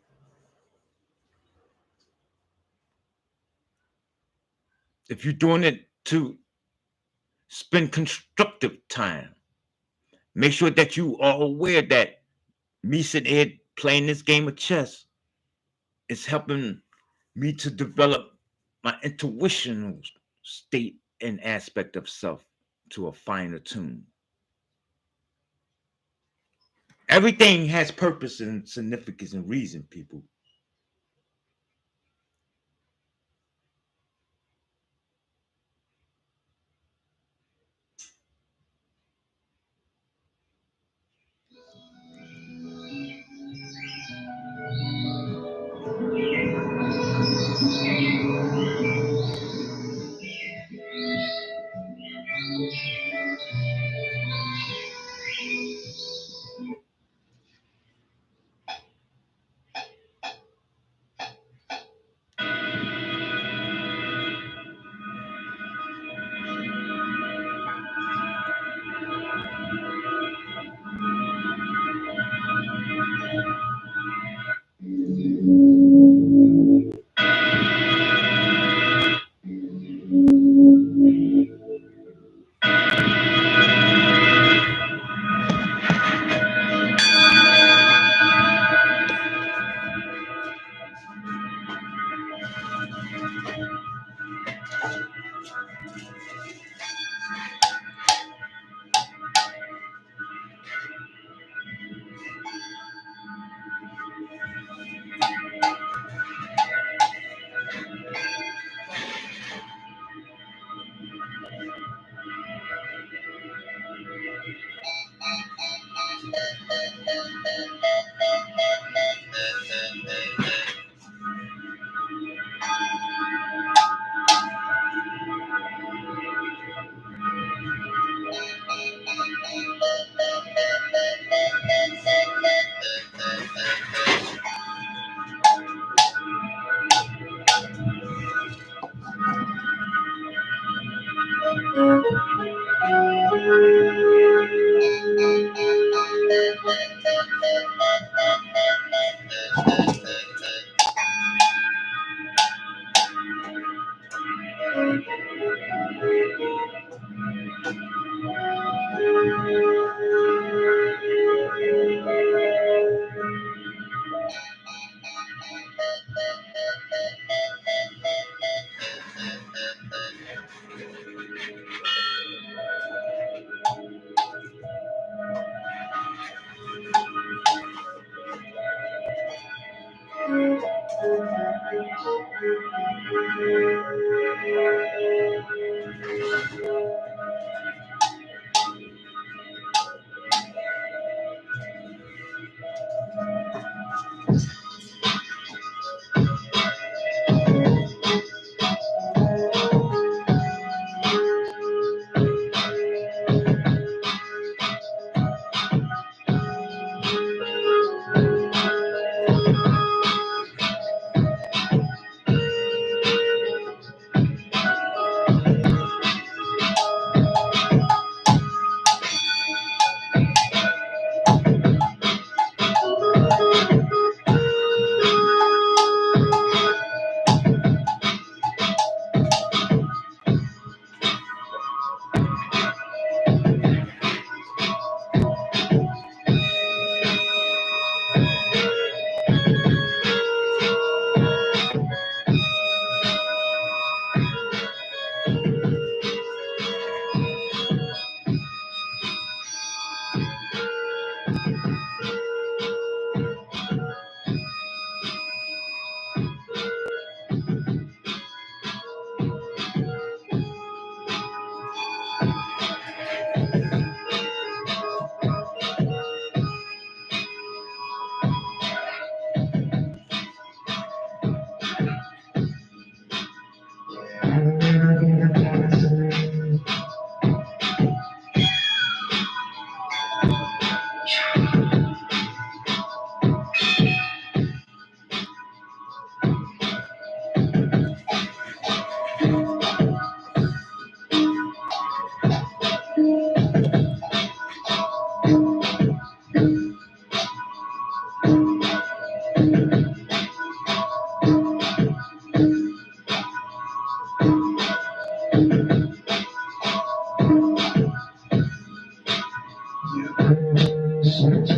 If you're doing it to spend constructive time, make sure that you are aware that me sitting here playing this game of chess is helping me to develop my intuitional state and aspect of self to a finer tune. Everything has purpose and significance and reason, people.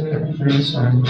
This one,